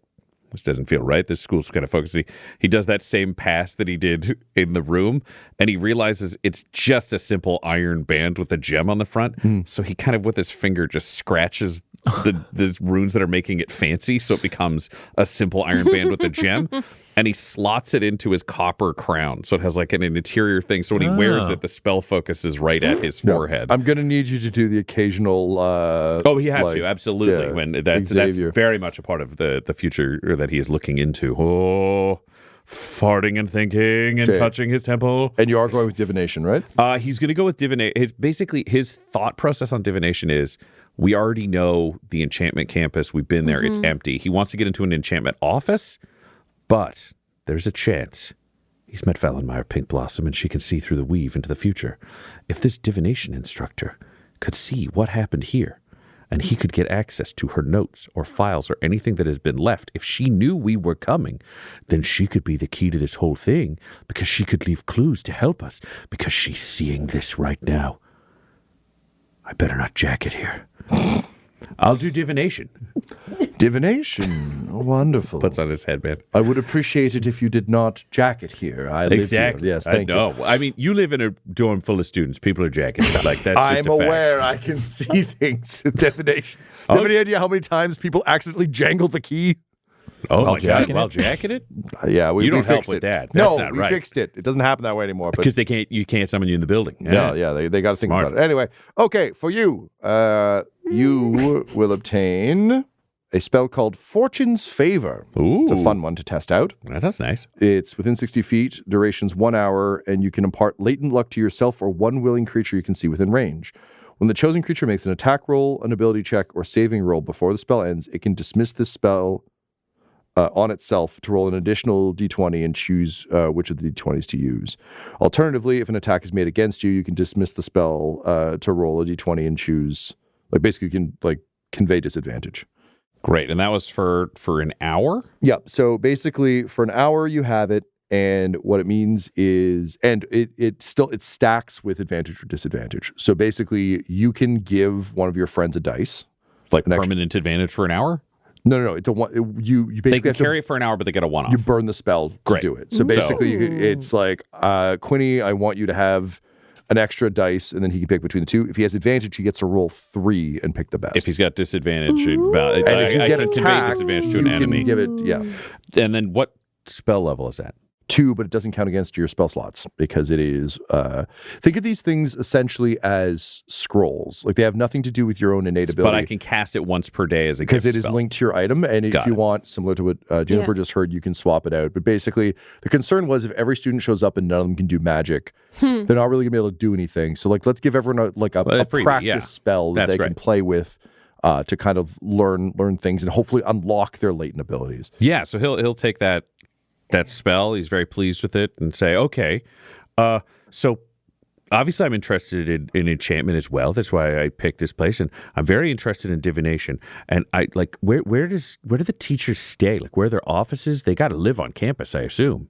this doesn't feel right. This school's kind of focusy. He does that same pass that he did in the room, and he realizes it's just a simple iron band with a gem on the front. So he kind of, with his finger, just scratches the runes that are making it fancy, so it becomes a simple iron band with a gem. And he slots it into his copper crown, so it has like an interior thing. So when he wears it, the spell focuses right at his forehead. I'm going to need you to do the occasional. He has to, absolutely. yeah, When that's very much a part of the future that he is looking into. Oh, farting and thinking and touching his temple. And you are going with divination, right? He's going to go with divination. Basically, his thought process on divination is, we already know the enchantment campus. We've been there. It's empty. He wants to get into an enchantment office. But there's a chance. He's met Valenmire Pink Blossom, and she can see through the weave into the future. If this divination instructor could see what happened here, and he could get access to her notes or files or anything that has been left, if she knew we were coming, then she could be the key to this whole thing, because she could leave clues to help us, because she's seeing this right now. I better not jack it here. I'll do divination. Divination. Wonderful. Puts on his headband. I would appreciate it if you did not jack it here. I live here. Yes, thank you. I mean, you live in a dorm full of students. People are jacking it. Like, that's I'm just a fact. aware. I can see things. Divination. Do you have any idea how many times people accidentally jangle the key? Oh, While my God. jacking While it? jacking it? Yeah, we You don't help fixed with it. that. That's No, not we right. fixed it. It doesn't happen that way anymore. But Because you can't summon you in the building. yeah, they got to think Smart. about it. Anyway, okay, for you, you will obtain a spell called Fortune's Favor. Ooh. It's a fun one to test out. That's nice. It's within 60 feet, duration's 1 hour, and you can impart latent luck to yourself or one willing creature you can see within range. When the chosen creature makes an attack roll, an ability check, or saving roll before the spell ends, it can dismiss this spell on itself to roll an additional d20 and choose which of the d20s to use. Alternatively, if an attack is made against you, you can dismiss the spell to roll a d20 and choose. Like, basically, you can like convey disadvantage. Great. And that was for an hour? Yeah. So basically, for an hour, you have it, and what it means is, and it stacks with advantage or disadvantage. So basically, you can give one of your friends a dice. Like permanent advantage for an hour? No. It's a one. You basically They can have to carry it for an hour, but they get a one-off. you burn the spell Great. to do it. So basically, it's like, Quinny, I want you to have an extra dice, and then he can pick between the two. If he has advantage, he gets to roll 3 and pick the best. If he's got disadvantage, and if you I get can convey attacked, disadvantage to you an can enemy. give it, yeah, And then what spell level is that? 2, but it doesn't count against your spell slots because it is. Think of these things essentially as scrolls. Like, they have nothing to do with your own innate ability. But I can cast it once per day as a gift because it is spell. linked to your item, and if you want, similar to what Juniper just heard, you can swap it out. But basically, the concern was if every student shows up and none of them can do magic, they're not really gonna be able to do anything. So like, let's give everyone a freebie, practice spell that That's they great. can play with to kind of learn things and hopefully unlock their latent abilities. Yeah, so he'll take that spell. He's very pleased with it and say, okay, so obviously I'm interested in enchantment as well. That's why I picked this place, and I'm very interested in divination. And I like where do the teachers stay? Like, where are their offices? They got to live on campus, I assume.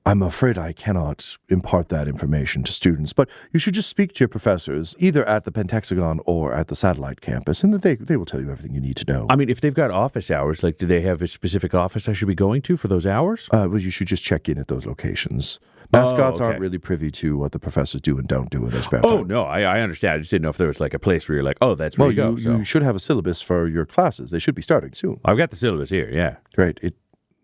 I'm afraid I cannot impart that information to students, but you should just speak to your professors, either at the Pentexagon or at the satellite campus, and they will tell you everything you need to know. I mean, if they've got office hours, like, do they have a specific office I should be going to for those hours? Well, you should just check in at those locations. Mascots okay. aren't really privy to what the professors do and don't do in their spare Oh, time. no, I understand. I just didn't know if there was like a place where you're like, oh, that's where Well, you go. So you should have a syllabus for your classes. They should be starting soon. I've got the syllabus here, yeah. Great.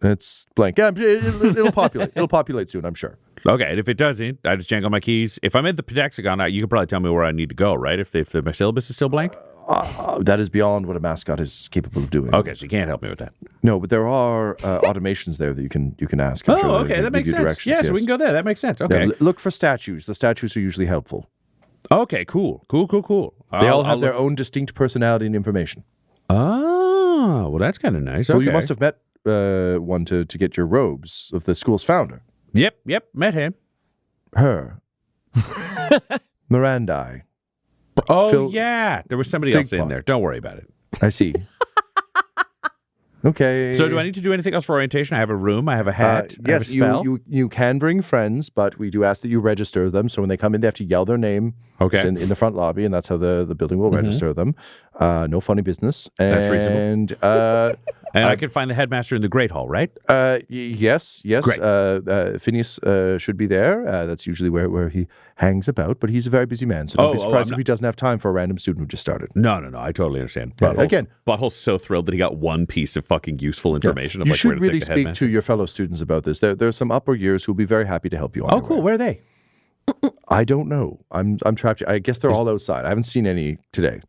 It's blank. Yeah, it'll populate. It'll populate soon, I'm sure. Okay, and if it doesn't, I just jangle my keys. If I'm at the Pentexagon, you can probably tell me where I need to go, right? If my syllabus is still blank? That is beyond what a mascot is capable of doing. Okay, so you can't help me with that. No, but there are automations there that you can ask. I'm sure Okay, they'll that give makes you sense. directions, Yeah, so we can go there. That makes sense. Okay. Yeah, look for statues. The statues are usually helpful. Okay, cool. They all have their own distinct personality and information. Oh, well, that's kind of nice. Well, Okay. you must have met one to get your robes of the school's founder. Yep, met him. Her. Mirandai. Oh, Phil- yeah. There was somebody else in Figplott. there. Don't worry about it. I see. Okay. So do I need to do anything else for orientation? I have a room. I have a hat. I have a Yes, spell. you can bring friends, but we do ask that you register them. So when they come in, they have to yell their name Okay. in the front lobby, and that's how the building will register them. No funny business. That's reasonable. And And I can find the headmaster in the Great Hall, right? yes. Great. Phineas should be there. That's usually where he hangs about, but he's a very busy man, so don't be surprised if he doesn't have time for a random student who just started. No. I totally understand. Yeah, again- Butthole's so thrilled that he got one piece of fucking useful information. Of You like should where to really take the speak headmaster. to your fellow students about this. There's some upper years who'll be very happy to help you on Oh, your cool. way. Where are they? I don't know. I'm trapped. I guess they're all outside. I haven't seen any today.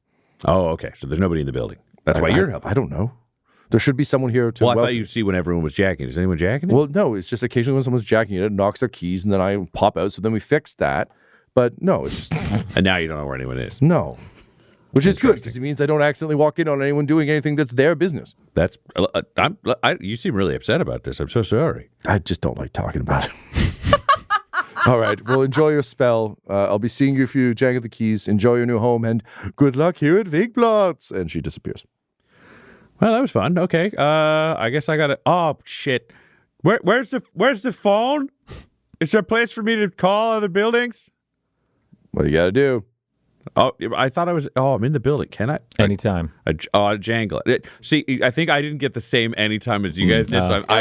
Oh, okay. So there's nobody in the building. That's why you're helping. I don't know. There should be someone here to Well, I welcome. thought you'd see when everyone was jacking. Is anyone jacking it? Well, no, it's just occasionally when someone's jacking it knocks their keys, and then I pop out. So then we fixed that. But no, it's just And now you don't know where anyone is. no. Which is good because it means I don't accidentally walk in on anyone doing anything that's their business. That's. You seem really upset about this. I'm so sorry. I just don't like talking about it. All right. Well, enjoy your spell. I'll be seeing you if you jangle the keys. Enjoy your new home, and good luck here at Figplott. And she disappears. Well, that was fun. Okay. I guess I got to. Oh shit. Where's the phone? Is there a place for me to call other buildings? What do you got to do? Oh, I thought I was. Oh, I'm in the building. Can I? Anytime. I jangle it. See, I think I didn't get the same anytime as you guys did. So but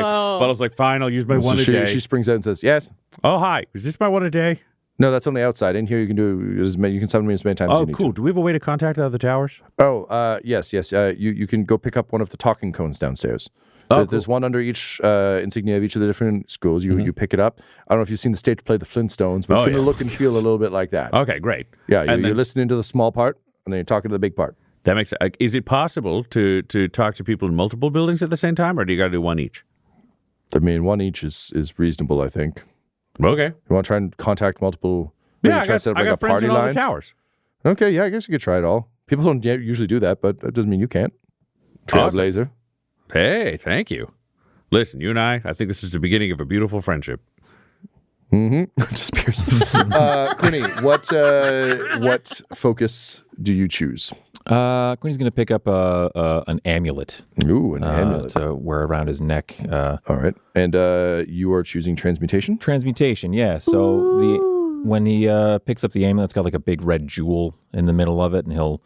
I was like, fine, I'll use my one a day. She springs out and says, "Yes." Oh, hi. Is this my one a day? No, that's only outside. In here, you can do as many. You can summon me as many times as Oh, you need cool. to. Do we have a way to contact the other towers? Oh, yes. You can go pick up one of the talking cones downstairs. Oh, There's one under each insignia of each of the different schools. You pick it up. I don't know if you've seen the stage play The Flintstones, but it's going to look and feel a little bit like that. Okay, great. Yeah, And you're then- listening to the small part, and then you're talking to the big part. That makes sense. Is it possible to talk to people in multiple buildings at the same time, or do you got to do one each? I mean, one each is reasonable, I think. Okay. You want to try and contact multiple? Maybe Yeah, try to set up I like got a friends party in all line. the towers. Okay, yeah, I guess you could try it all. People don't usually do that, but that doesn't mean you can't. Awesome. Trailblazer. Hey, thank you. Listen, you and I think this is the beginning of a beautiful friendship. Disappears. Quinny, what focus do you choose? Quinny's going to pick up an amulet Ooh, an amulet. to wear around his neck. All right, and you are choosing transmutation. Transmutation, yeah. So when he picks up the amulet, it's got like a big red jewel in the middle of it, and he'll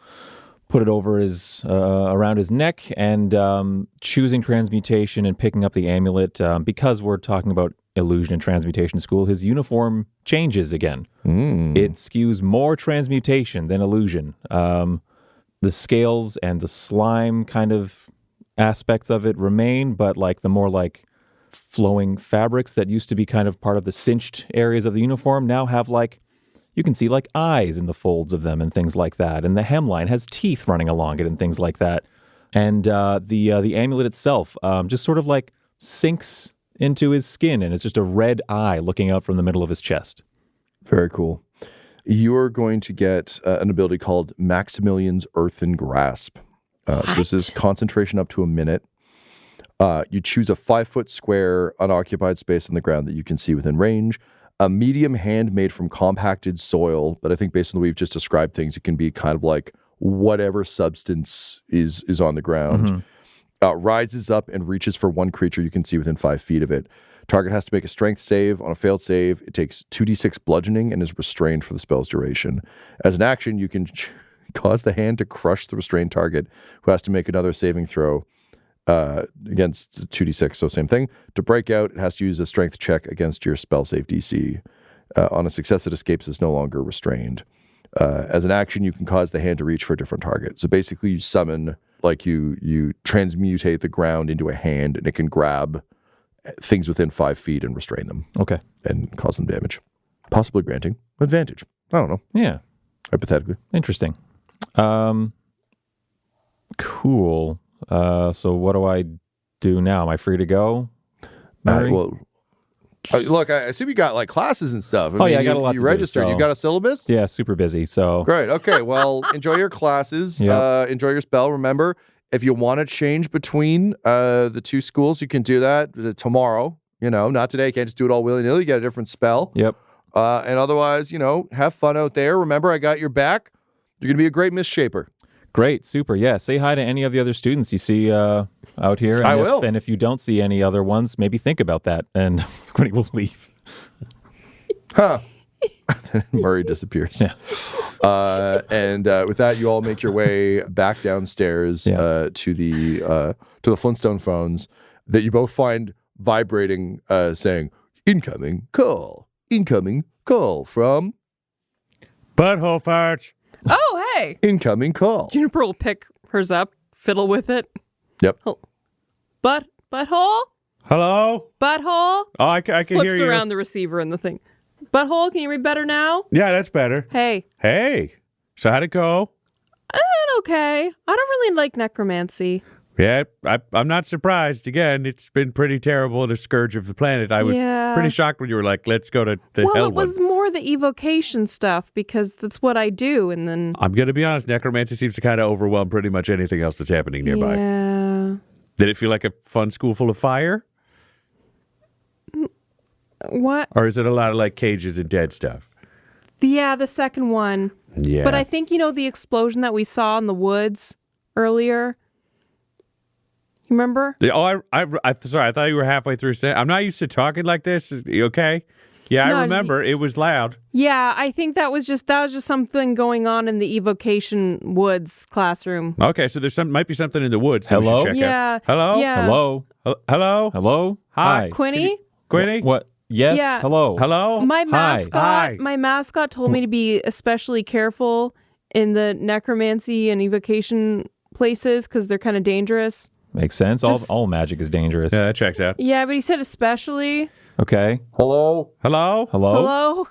put it over his around his neck. And choosing transmutation and picking up the amulet, because we're talking about illusion and transmutation school, his uniform changes again. It skews more transmutation than illusion. The scales and the slime kind of aspects of it remain, but like the more like flowing fabrics that used to be kind of part of the cinched areas of the uniform now have like, you can see like eyes in the folds of them and things like that. And the hemline has teeth running along it and things like that. And the amulet itself just sort of like sinks into his skin, and it's just a red eye looking out from the middle of his chest. Very cool. You're going to get an ability called Maximilian's Earthen Grasp. So this is concentration up to a minute. You choose a 5-foot square unoccupied space on the ground that you can see within range. A medium hand made from compacted soil, but I think based on the way you've just described things, it can be kind of like whatever substance is on the ground. Rises up and reaches for one creature you can see within 5 feet of it. Target has to make a strength save. On a failed save, it takes 2d6 bludgeoning and is restrained for the spell's duration. As an action, you can cause the hand to crush the restrained target, who has to make another saving throw against 2d6, so same thing. To break out, it has to use a strength check against your spell save DC. On a success, it escapes is no longer restrained. As an action, you can cause the hand to reach for a different target. So basically, you summon, like you transmutate the ground into a hand, and it can grab things within 5 feet and restrain them. Okay. And cause them damage. Possibly granting advantage. I don't know. Yeah. Hypothetically. Interesting. Cool. So what do I do now? Am I free to go? Murray? Look, I assume you got like classes and stuff. I got a lot you to do, registered. so- You got a syllabus? Yeah, super busy. So Great. Okay. Well, enjoy your classes. Yep. Enjoy your spell. Remember, if you want to change between the two schools, you can do that tomorrow. Not today. You can't just do it all willy-nilly. You get a different spell. Yep. And otherwise, have fun out there. Remember, I got your back. You're going to be a great misshaper. Great, super. Yeah, say hi to any of the other students you see out here. And I will. And if you don't see any other ones, maybe think about that, and Quinny will leave. Huh. Murray disappears. Yeah. And with that, you all make your way back downstairs to the Flintstone phones that you both find vibrating, saying, incoming call from Butthole farts. Oh, hey. incoming call. Juniper will pick hers up, fiddle with it. Yep. Butthole? Hello? Butthole? Oh, I can hear Flips you. around the receiver and the thing. Butthole, can you read better now? Yeah, that's better. Hey. Hey. So how'd it go? Okay. I don't really like necromancy. Yeah, I'm not surprised. Again, it's been pretty terrible, the scourge of the planet. I was pretty shocked when you were like, let's go to the hell Well, one. it was more the evocation stuff because that's what I do. And then. I'm going to be honest, necromancy seems to kind of overwhelm pretty much anything else that's happening nearby. Yeah. Did it feel like a fun school full of fire? What? Or is it a lot of like cages and dead stuff? Yeah, the second one. Yeah. But I think, the explosion that we saw in the woods earlier. You remember? Sorry, I thought you were halfway through saying, I'm not used to talking like this. Is you okay? Yeah, No, I remember. It was loud. Yeah, I think that was just something going on in the evocation woods classroom. Okay, so might be something in the woods. that we should Hello? check Yeah. out. Hello? Yeah. Hello? Hello? Hello? Hi. Quinny? Quinny? What? Yes? Yeah. Hello? Hello? My Hi. mascot told me to be especially careful in the necromancy and evocation places because they're kind of dangerous. Makes sense. Just- All magic is dangerous. Yeah, that checks out. Yeah, but he said especially. Okay. Hello? Hello? Hello? Hello?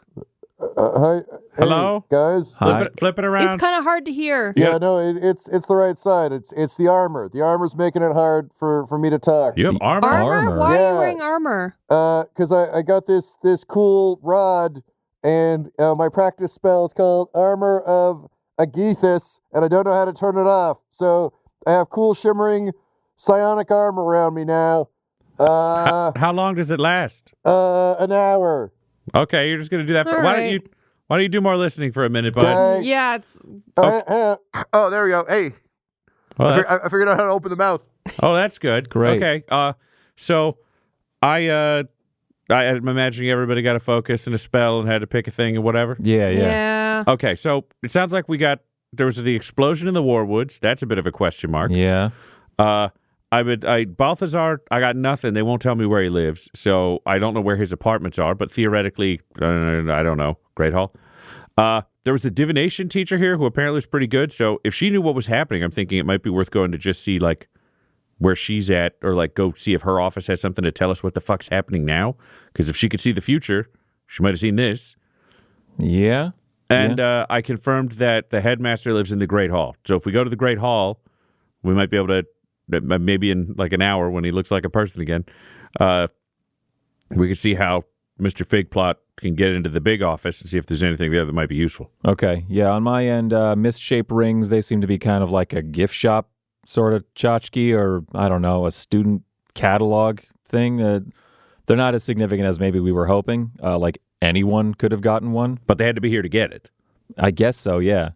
Hi. Hello? Guys? Hi. Flip it around. It's kind of hard to hear. Yeah, no, it's the right side. It's the armor. The armor's making it hard for me to talk. You have armor? Armor? Why are Yeah. you wearing armor? Because I got this cool rod, and my practice spell is called Armor of Agethus, and I don't know how to turn it off. So I have cool shimmering psionic armor around me now. How long does it last? An hour. Okay, you're just gonna do that. All Why right. don't you do more listening for a minute, bud? Okay. Yeah, it's. Oh, there we go. Hey, Well, I figured out how to open the mouth. that's good. Great. Okay. So I'm imagining everybody got a focus and a spell and had to pick a thing and whatever. Yeah. Yeah. Okay, so it sounds like there was the explosion in the Warwoods. That's a bit of a question mark. Yeah. Balthazar, I got nothing. They won't tell me where he lives, so I don't know where his apartments are, but theoretically, I don't know. Great Hall. There was a divination teacher here who apparently was pretty good, so if she knew what was happening, I'm thinking it might be worth going to just see, like, where she's at, or, like, go see if her office has something to tell us what the fuck's happening now, because if she could see the future, she might have seen this. Yeah. And I confirmed that the headmaster lives in the Great Hall. So if we go to the Great Hall, we might be able to, maybe in like an hour when he looks like a person again, we could see how Mr. Figplott can get into the big office and see if there's anything there that might be useful. Okay. Yeah. On my end, misshaped rings, they seem to be kind of like a gift shop sort of tchotchke, or I don't know, a student catalog thing. They're not as significant as maybe we were hoping. Like anyone could have gotten one. But they had to be here to get it. I guess so, yeah.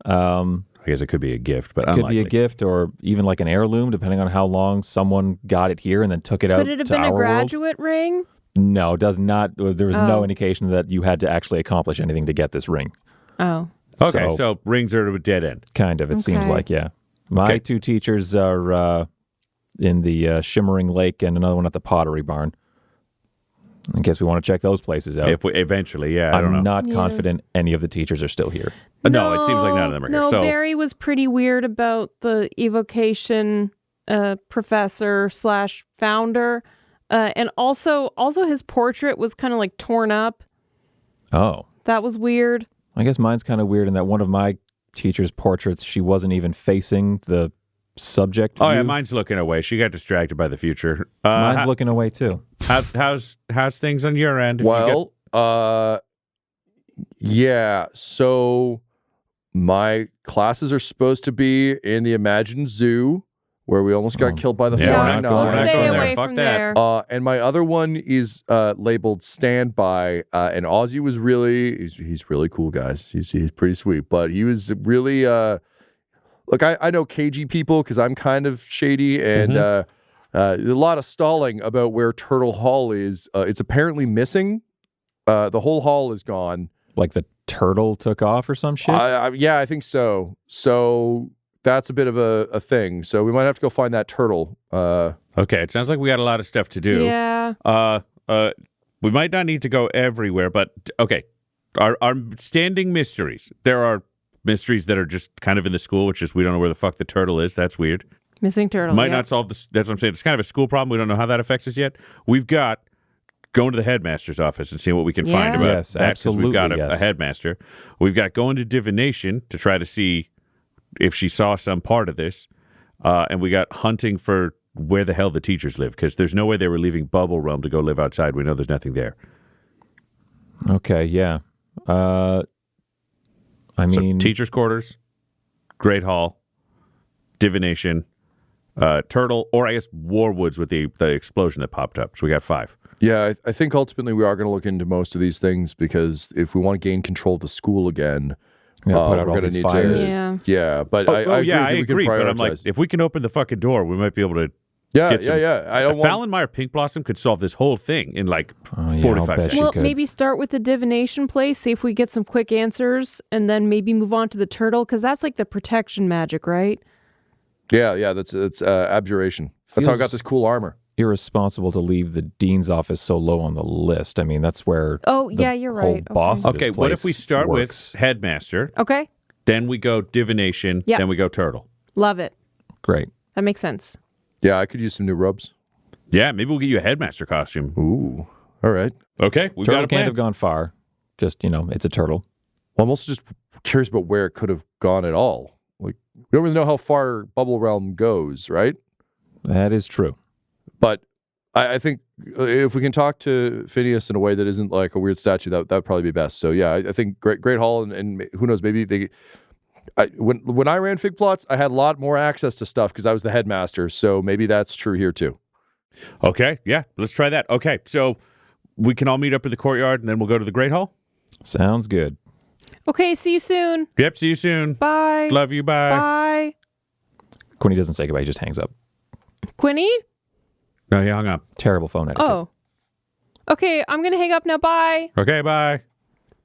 I guess it could be a gift, but It could unlikely. be a gift or even like an heirloom, depending on how long someone got it here and then took it out Could it have to been our a world. graduate ring? No, it does not. There was Oh. no indication that you had to actually accomplish anything to get this ring. Oh. Okay, so rings are at a dead end. Kind of, it seems Okay. like, yeah. My Okay. two teachers are in the Shimmering Lake and another one at the Pottery Barn. In case we want to check those places out. If we eventually, yeah, I don't know. I'm not Yeah. confident any of the teachers are still here. No, it seems like none of them are here. No, So Barry was pretty weird about the evocation professor / founder. And also his portrait was kind of like torn up. Oh. That was weird. I guess mine's kind of weird in that one of my teacher's portraits, she wasn't even facing the subject Oh view. yeah, mine's looking away. She got distracted by the future. Mine's looking away too. How's things on your end? If you Well, yeah. So my classes are supposed to be in the Imagined Zoo where we almost got killed by the Yeah, flying we're not We'll going knives. stay there. away Fuck from that. there. And my other one is labeled Standby. And Ozzy was he's really cool, guys. He's pretty sweet, but he was really look. I know KG people because I'm kind of shady, and a lot of stalling about where Turtle Hall is. It's apparently missing. The whole hall is gone. Like the turtle took off or some shit? Yeah, I think so. So that's a bit of a thing. So we might have to go find that turtle. Okay, it sounds like we got a lot of stuff to do. Yeah. We might not need to go everywhere, but okay. Our standing mysteries. There are mysteries that are just kind of in the school, which is we don't know where the fuck the turtle is. That's weird. Missing turtle. Might yeah. not solve this. That's what I'm saying. It's kind of a school problem. We don't know how that affects us yet. We've got going to the headmaster's office and seeing what we can find Yeah. about Yes, that, 'cause we've got absolutely, a yes. headmaster. We've got going to divination to try to see if she saw some part of this. And we got hunting for where the hell the teachers live, because there's no way they were leaving Bubble Realm to go live outside. We know there's nothing there. Okay, yeah. I mean, So teachers' quarters, Great Hall, divination, Turtle, or I guess Warwoods with the explosion that popped up. So we got 5. Yeah, I think ultimately we are going to look into most of these things because if we want to gain control of the school again, we gotta put out we're all going to these need fires. to. Yeah. Yeah, but I agree. I we can agree. But I'm like, prioritize. if we can open the fucking door, we might be able to. Yeah, get some- yeah. I don't want. Fallenmeyer Pink Blossom could solve this whole thing in like yeah, 45 I'll bet seconds. she Well, could. maybe start with the divination place, see if we get some quick answers, and then maybe move on to the turtle, because that's like the protection magic, right? Yeah. That's abjuration. That's how I got Feels- this cool armor. Irresponsible to leave the dean's office so low on the list. I mean, that's where Oh, the yeah, you're whole right. boss of this Okay, what if place we start works. with headmaster, Okay, then we go divination, Yeah. then we go turtle? love it. Great. That makes sense. Yeah, I could use some new robes. Yeah, maybe we'll get you a headmaster costume. Ooh, all right. Okay, we've Turtle got a can't plan. have gone far. Just, it's a turtle. Well, I'm also just curious about where it could have gone at all. Like, we don't really know how far Bubble Realm goes, right? That is true. But I think if we can talk to Phineas in a way that isn't like a weird statue, that would probably be best. So yeah, I think Great Hall and who knows, maybe they. When I ran Figplots, I had a lot more access to stuff because I was the headmaster. So maybe that's true here too. Okay, yeah, let's try that. Okay, so we can all meet up in the courtyard, and then we'll go to the Great Hall? Sounds good. Okay, see you soon. Yep, see you soon. Bye. Love you, bye. Bye. Quinny doesn't say goodbye, he just hangs up. Quinny? No, he hung up. Terrible phone etiquette. Oh. Okay, I'm going to hang up now. Bye. Okay, bye.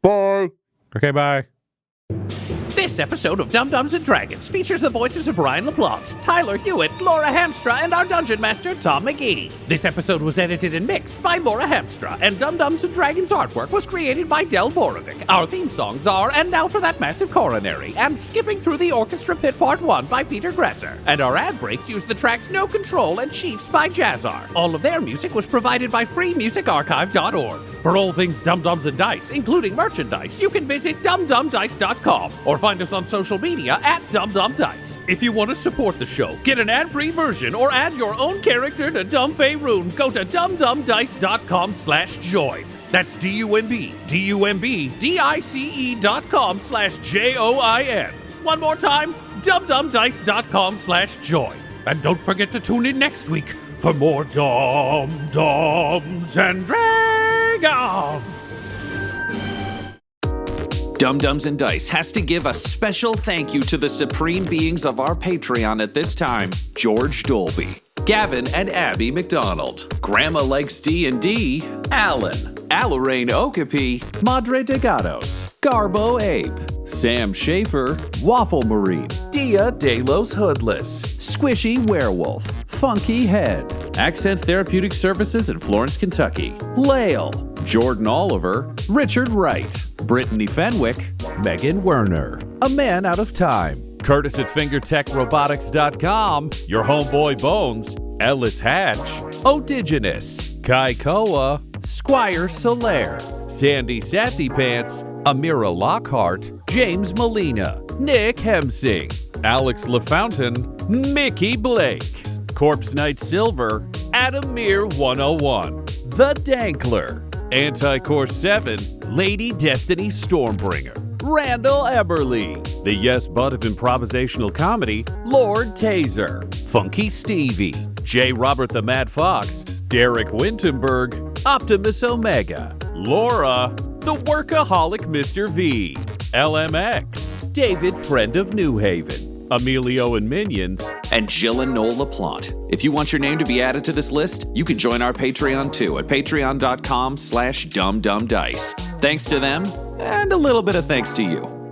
Bye. Okay, bye. This episode of Dum Dums and Dragons features the voices of Brian LaPlante, Tyler Hewitt, Laura Hamstra, and our Dungeon Master, Tom McGee. This episode was edited and mixed by Laura Hamstra, and Dum Dums and Dragons artwork was created by Del Borovic. Our theme songs are And Now for That Massive Coronary and Skipping Through the Orchestra Pit Part 1 by Peter Gresser. And our ad breaks use the tracks No Control and Chiefs by Jazzar. All of their music was provided by freemusicarchive.org. For all things Dum Dums and Dice, including merchandise, you can visit dumdumdice.com or find us on social media at dumdumdice. If you want to support the show, get an ad-free version, or add your own character to Dumb Faerun, go to dumdumdice.com/join. That's DUMBDICE.com/JOIN. One more time, dumdumdice.com/join. And don't forget to tune in next week for more Dum-Dums and Dragons. Dum Dums and Dice has to give a special thank you to the supreme beings of our Patreon at this time: George Dolby, Gavin and Abby McDonald, Grandma Likes D&D, Alan, Alarain Okapi, Madre de Gatos, Garbo Ape, Sam Schaefer, Waffle Marine, Dia De Los Hoodless, Squishy Werewolf, Funky Head, Accent Therapeutic Services in Florence, Kentucky, Lale, Jordan Oliver, Richard Wright, Brittany Fenwick, Megan Werner, A Man Out of Time, Curtis at FingerTechRobotics.com, Your Homeboy Bones, Ellis Hatch, Odigenous, Kai Koa, Squire Solaire, Sandy Sassy Pants, Amira Lockhart, James Molina, Nick Hemsing, Alex LaFountain, Mickey Blake, Corpse Knight Silver, Adamir 101, The Dankler, Anti-Core 7, Lady Destiny Stormbringer, Randall Eberly, the Yes Bud of improvisational comedy, Lord Taser, Funky Stevie, J. Robert the Mad Fox, Derek Wintenberg, Optimus Omega, Laura, the Workaholic Mr. V, LMX, David Friend of New Haven, Emilio and Minions, and Jill and Noel LaPlante. If you want your name to be added to this list, you can join our Patreon too at patreon.com/dumbdumbdice. Thanks to them, and a little bit of thanks to you.